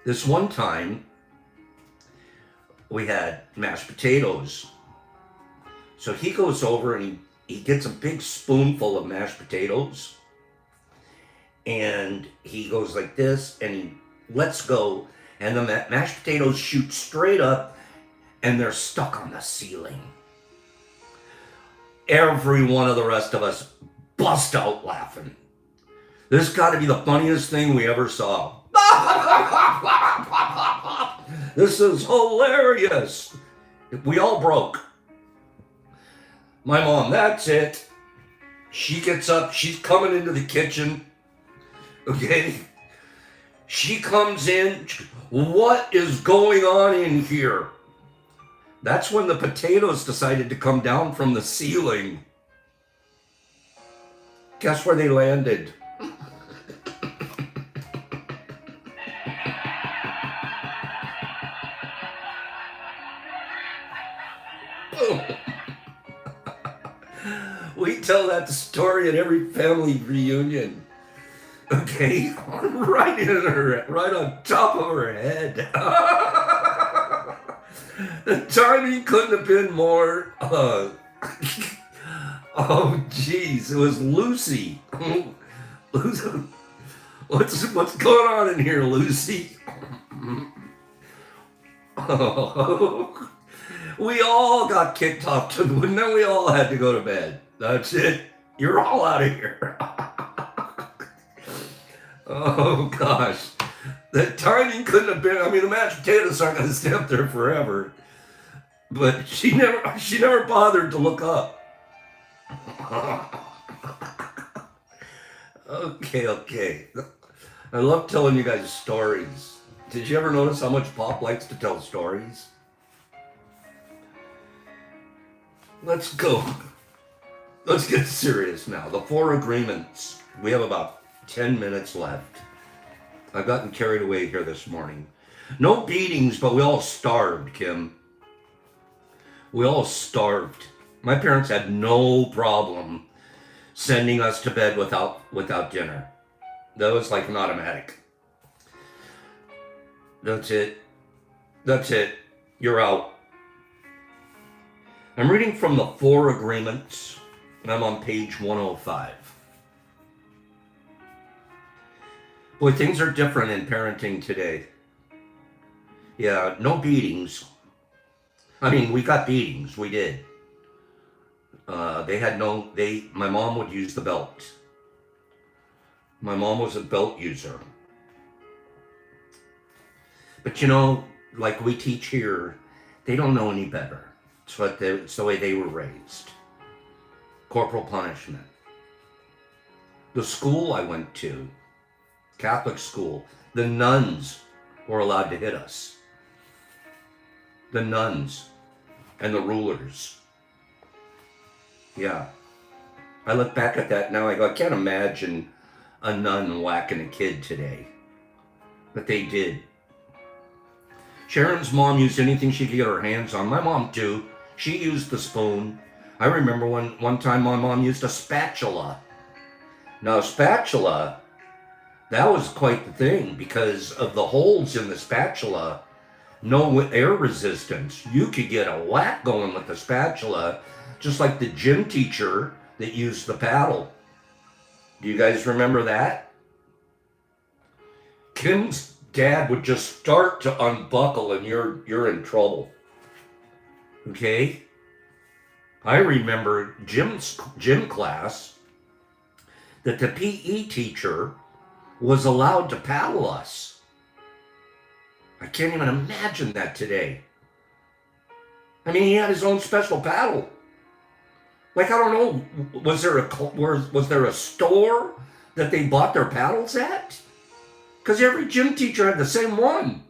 This one time, we had mashed potatoes. So he goes over and he gets a big spoonful of mashed potatoes. And he goes like this and he lets go. And the mashed potatoes shoot straight up and they're stuck on the ceiling. Every one of the rest of us bust out laughing. This got to be the funniest thing we ever saw. This is hilarious. We all broke. My mom, that's it. She gets up, she's coming into the kitchen. Okay? She comes in. What is going on in here? That's when the potatoes decided to come down from the ceiling. Guess where they landed? We tell that story at every family reunion. Okay, right on top of her head. The timing couldn't have been more. Oh, geez, it was Lucy. What's going on in here, Lucy? Oh, we all got kicked off, and then we all had to go to bed. That's it. You're all out of here. Oh, gosh. The timing couldn't have been, I mean, the mashed potatoes aren't going to stay up there forever. But she never bothered to look up. Okay. I love telling you guys stories. Did you ever notice how much Pop likes to tell stories? Let's go. Let's get serious now. The 4 agreements. We have about 10 minutes left. I've gotten carried away here this morning. No beatings, but we all starved, Kim. We all starved. My parents had no problem sending us to bed without dinner. That was like an automatic. That's it. You're out. I'm reading from the 4 agreements, and I'm on page 105. Boy, things are different in parenting today. Yeah, no beatings. I mean, we got beatings. We did. My mom would use the belt. My mom was a belt user. But like we teach here, they don't know any better. It's the way they were raised. Corporal punishment. The school I went to, Catholic school, the nuns were allowed to hit us. The nuns and the rulers. Yeah. I look back at that now, I go, I can't imagine a nun whacking a kid today. But they did. Sharon's mom used anything she could get her hands on. My mom too. She used the spoon. I remember one time my mom used a spatula. Now a spatula, that was quite the thing because of the holes in the spatula. No air resistance. You could get a whack going with the spatula, just like the gym teacher that used the paddle. Do you guys remember that? Kim's dad would just start to unbuckle and you're in trouble. Okay? I remember gym class that the PE teacher was allowed to paddle us. I can't even imagine that today. I mean, he had his own special paddle. Like, I don't know, was there a store that they bought their paddles at? Because every gym teacher had the same one.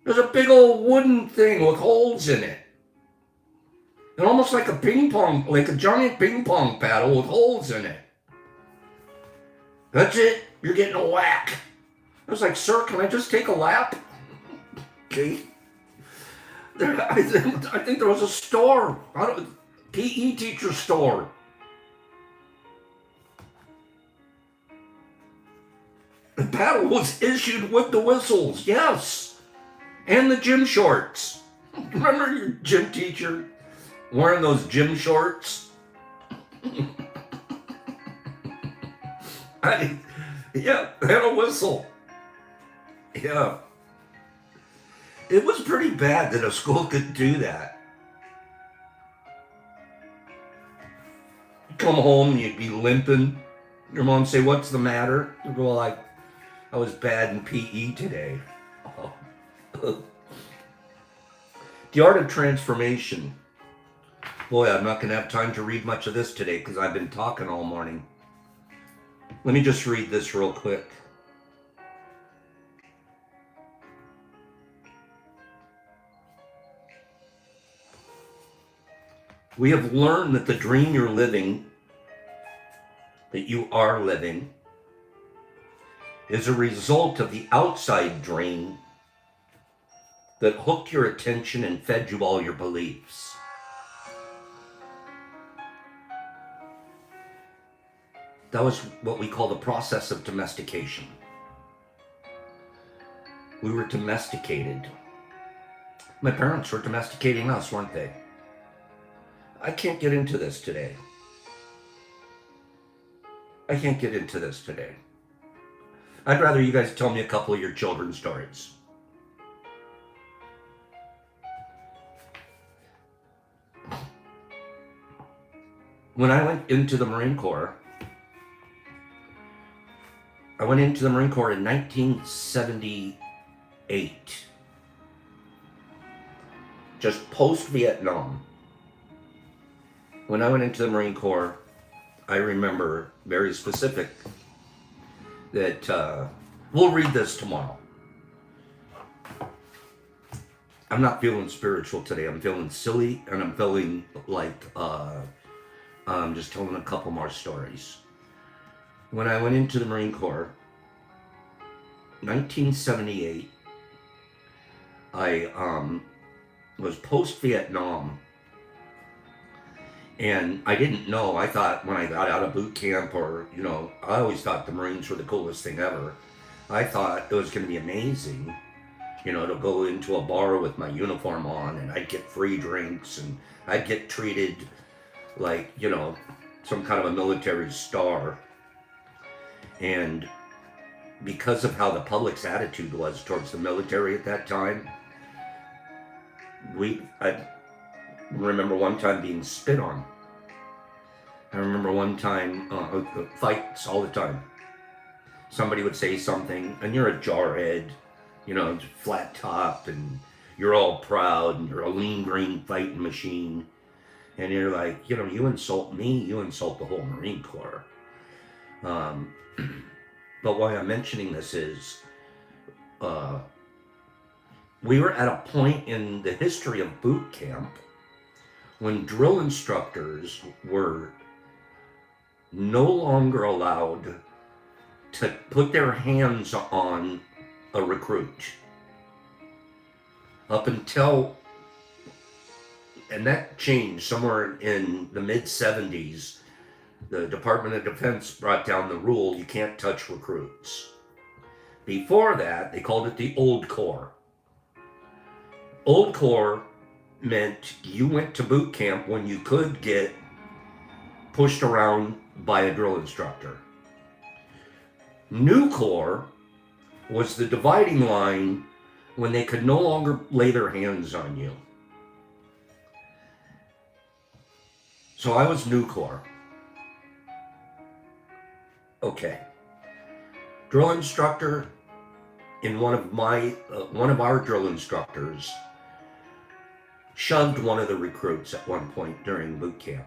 There's a big old wooden thing with holes in it. And almost like a ping pong, like a giant ping pong paddle with holes in it. That's it. You're getting a whack. I was like, sir, can I just take a lap? Okay. I think there was a store. PE teacher store. The paddle was issued with the whistles, yes. And the gym shorts. Remember your gym teacher wearing those gym shorts? Yeah, and a whistle. Yeah. It was pretty bad that a school could do that. You'd come home, you'd be limping. Your mom would say, what's the matter? You'd go like, I was bad in PE today. Oh. The Art of Transformation. Boy, I'm not going to have time to read much of this today because I've been talking all morning. Let me just read this real quick. We have learned that the dream you're living, that you are living, is a result of the outside dream that hooked your attention and fed you all your beliefs. That was what we call the process of domestication. We were domesticated. My parents were domesticating us, weren't they? I can't get into this today. I'd rather you guys tell me a couple of your children's stories. When I went into the Marine Corps, in 1978, just post-Vietnam. When I went into the Marine Corps, I remember very specific that we'll read this tomorrow. I'm not feeling spiritual today. I'm feeling silly, and I'm feeling like I'm just telling a couple more stories. When I went into the Marine Corps, 1978, I was post-Vietnam, and I didn't know. I thought when I got out of boot camp, or, I always thought the Marines were the coolest thing ever. I thought it was going to be amazing, to go into a bar with my uniform on, and I'd get free drinks, and I'd get treated like, some kind of a military star. And because of how the public's attitude was towards the military at that time, I remember one time being spit on. I remember one time, fights all the time. Somebody would say something, and you're a jarhead, flat top, and you're all proud, and you're a lean green fighting machine. And you're like, you insult me, you insult the whole Marine Corps. But why I'm mentioning this is, we were at a point in the history of boot camp when drill instructors were no longer allowed to put their hands on a recruit. Up until, and that changed somewhere in the mid-70s, the Department of Defense brought down the rule, you can't touch recruits. Before that, they called it the Old Corps. Old Corps meant you went to boot camp when you could get pushed around by a drill instructor. New Corps was the dividing line when they could no longer lay their hands on you. So I was New Corps. Okay. Drill instructor, in one of our drill instructors shoved one of the recruits at one point during boot camp.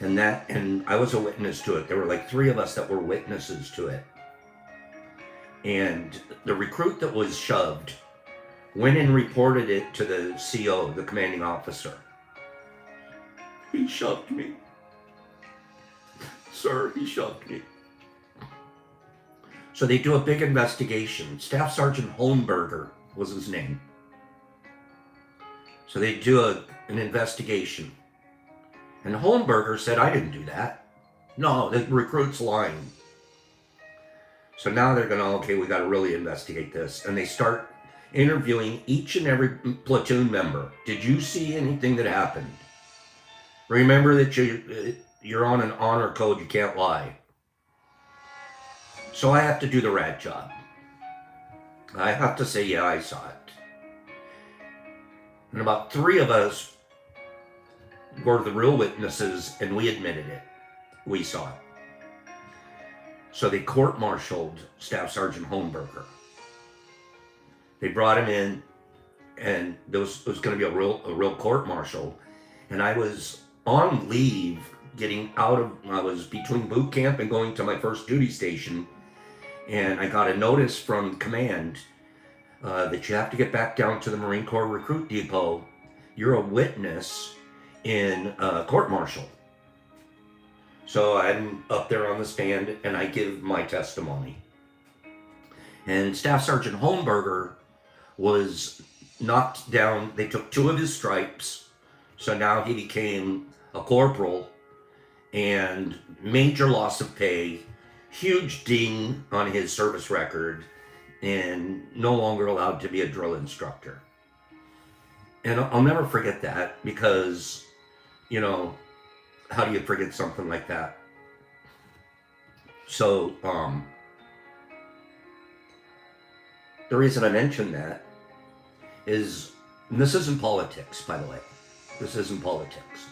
And I was a witness to it. There were like 3 of us that were witnesses to it. And the recruit that was shoved went and reported it to the CO, the commanding officer. He shoved me. Sir, he shoved me. So they do a big investigation. Staff Sergeant Holmberger was his name. So they do an investigation. And Holmberger said, I didn't do that. No, the recruit's lying. So now they're going to, okay, we got to really investigate this. And they start interviewing each and every platoon member. Did you see anything that happened? Remember that you're on an honor code, you can't lie. So I have to do the rat job. I have to say, yeah, I saw it. And about 3 of us were the real witnesses, and we admitted it. We saw it. So they court-martialed Staff Sergeant Holmberger. They brought him in, and there was going to be a real court-martial. And I was on leave, I was between boot camp and going to my first duty station, and I got a notice from command that you have to get back down to the Marine Corps Recruit Depot. You're a witness in court-martial. So I'm up there on the stand and I give my testimony. And Staff Sergeant Holmberger was knocked down. They took 2 of his stripes. So now he became a corporal, and major loss of pay, huge ding on his service record, and no longer allowed to be a drill instructor. And I'll never forget that, because, you know, how do you forget something like that? So, the reason I mention that is, and this isn't politics, by the way. This isn't politics,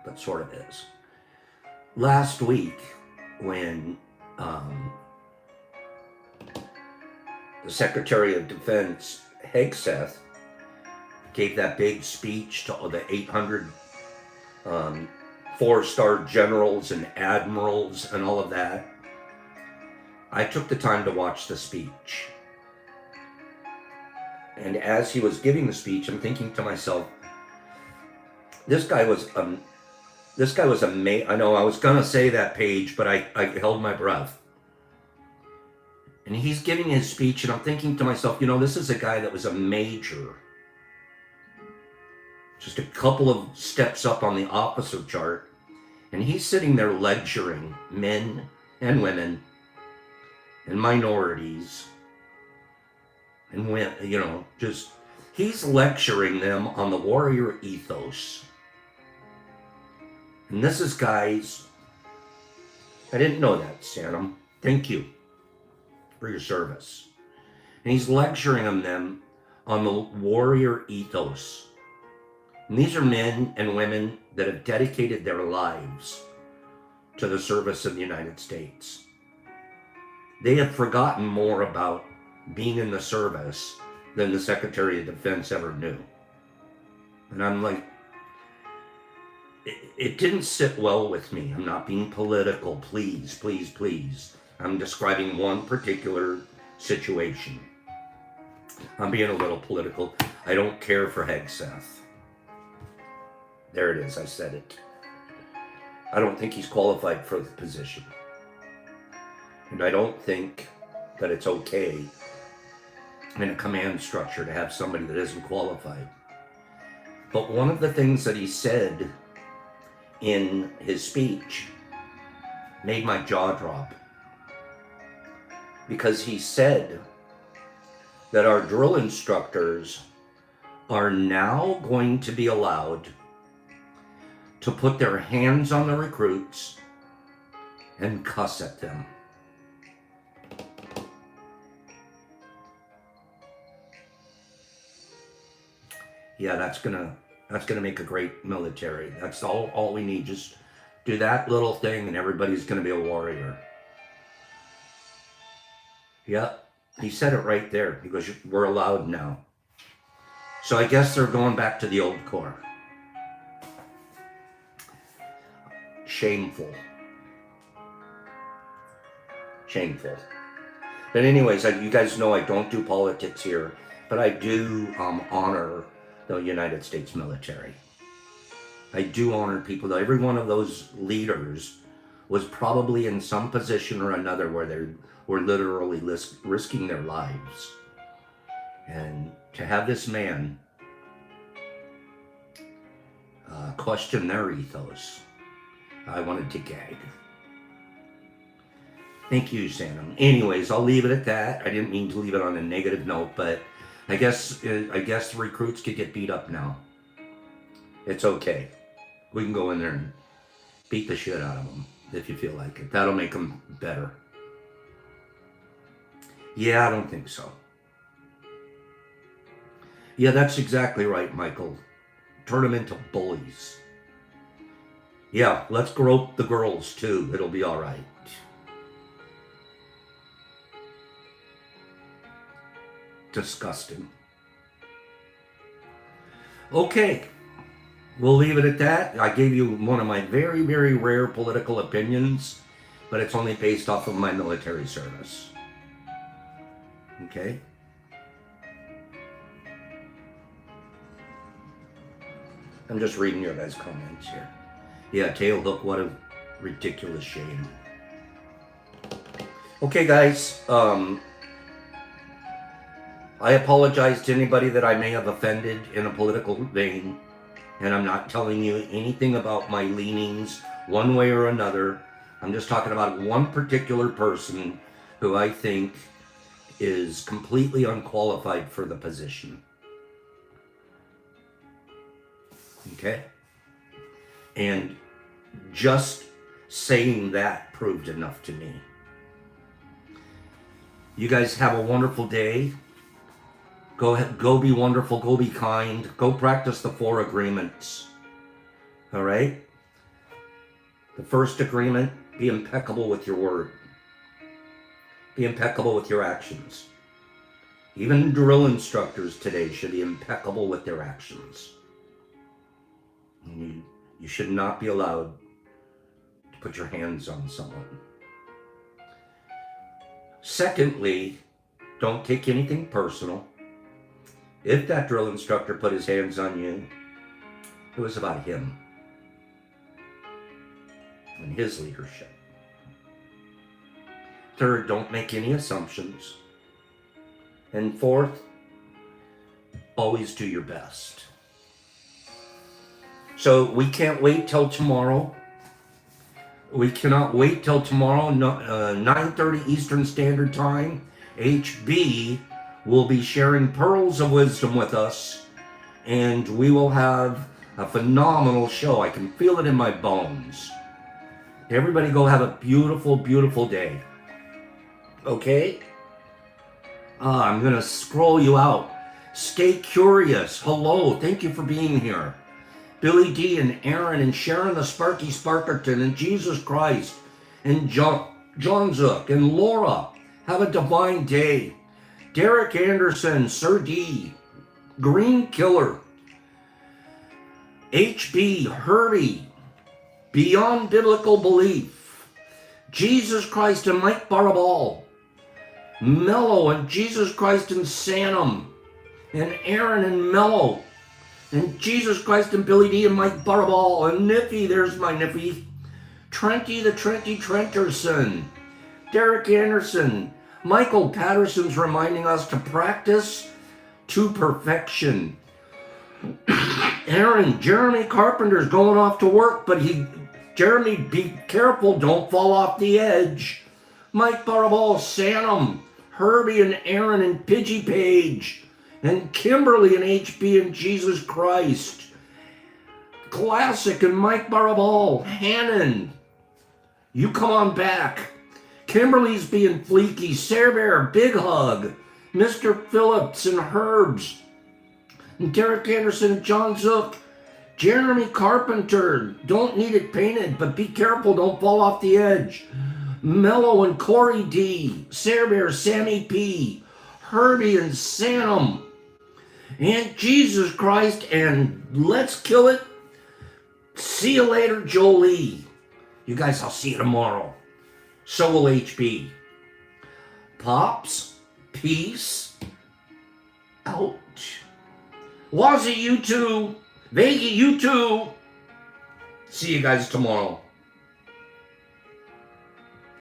but sort of is. Last week, when the Secretary of Defense, Hegseth, gave that big speech to the 800 4-star generals and admirals and all of that, I took the time to watch the speech. And as he was giving the speech, I'm thinking to myself, this guy was amazing. I know I was going to say that page, but I held my breath. And he's giving his speech, and I'm thinking to myself, you know, this is a guy that was a major, just a couple of steps up on the officer chart, and he's sitting there lecturing men and women and minorities, and when, you know, just, he's lecturing them on the warrior ethos. And this is, guys, I didn't know that, Sanum. Thank you for your service. And he's lecturing them on the warrior ethos. And these are men and women that have dedicated their lives to the service of the United States. They have forgotten more about being in the service than the Secretary of Defense ever knew. And I'm like, it didn't sit well with me. I'm not being political, please, please, please. I'm describing one particular situation. I'm being a little political. I don't care for Hegseth. There it is, I said it. I don't think he's qualified for the position. And I don't think that it's okay in a command structure to have somebody that isn't qualified. But one of the things that he said in his speech made my jaw drop. Because he said that our drill instructors are now going to be allowed to put their hands on the recruits and cuss at them. Yeah, that's gonna make a great military. That's all we need. Just do that little thing and everybody's gonna be a warrior. Yep, he said it right there. He goes, we're allowed now. So I guess they're going back to the old Corps. Shameful. Shameful. But anyways, you guys know I don't do politics here, but I do honor the United States military. I do honor people. Every one of those leaders was probably in some position or another where they were literally risking their lives. And to have this man question their ethos, I wanted to gag. Thank you, Santa. Anyways, I'll leave it at that. I didn't mean to leave it on a negative note, but I guess the recruits could get beat up now. It's okay. We can go in there and beat the shit out of them if you feel like it. That'll make them better. Yeah, I don't think so. Yeah, that's exactly right, Michael. Turn them into bullies. Yeah, let's grope the girls too. It'll be all right. Disgusting. Okay, we'll leave it at that. I gave you one of my very, very rare political opinions, but it's only based off of my military service. Okay? I'm just reading your guys' comments here. Yeah, tail hook, what a ridiculous shame. Okay, guys, I apologize to anybody that I may have offended in a political vein, and I'm not telling you anything about my leanings one way or another. I'm just talking about one particular person who I think is completely unqualified for the position. Okay? And just saying that proved enough to me. You guys have a wonderful day. Go ahead, go be wonderful, go be kind, go practice the 4 agreements. All right? The first agreement, be impeccable with your word. Be impeccable with your actions. Even drill instructors today should be impeccable with their actions. You should not be allowed to put your hands on someone. Secondly, don't take anything personal. If that drill instructor put his hands on you, it was about him and his leadership. Third, don't make any assumptions. And fourth, always do your best. So we can't wait till tomorrow. We cannot wait till tomorrow, 9:30 Eastern Standard Time. HB will be sharing pearls of wisdom with us, and we will have a phenomenal show. I can feel it in my bones. Everybody go have a beautiful, beautiful day. Okay? I'm going to scroll you out. Stay curious. Hello. Thank you for being here. Billy D and Aaron and Sharon the Sparky Sparkerton and Jesus Christ and John Zook and Laura. Have a divine day. Derek Anderson, Sir D, Green Killer, HB, Hurdy, Beyond Biblical Belief, Jesus Christ and Mike Barabal, Mello and Jesus Christ and Sanum, and Aaron and Mello, and Jesus Christ and Billy D and Mike Barabal, and Niffy, there's my Niffy, Trenty the Trenty Trenterson, Derek Anderson, Michael Patterson's reminding us to practice to perfection. Aaron, Jeremy Carpenter's going off to work, but Jeremy, be careful, don't fall off the edge. Mike Barabal, Sanum, Herbie and Aaron and Pidgey Page, and Kimberly and HB and Jesus Christ. Classic and Mike Barabal, Hannon, you come on back. Kimberly's being fleeky, Sarah Bear, Big Hug, Mr. Phillips and Herbs, and Derek Anderson and John Zook, Jeremy Carpenter, don't need it painted, but be careful, don't fall off the edge. Mello and Corey D, Sarah Bear, Sammy P, Herbie and Sanum, and Jesus Christ, and let's kill it. See you later, Jolie. You guys, I'll see you tomorrow. So will HB. Pops, peace out. Wazzy, you too. Vega, you too. See you guys tomorrow.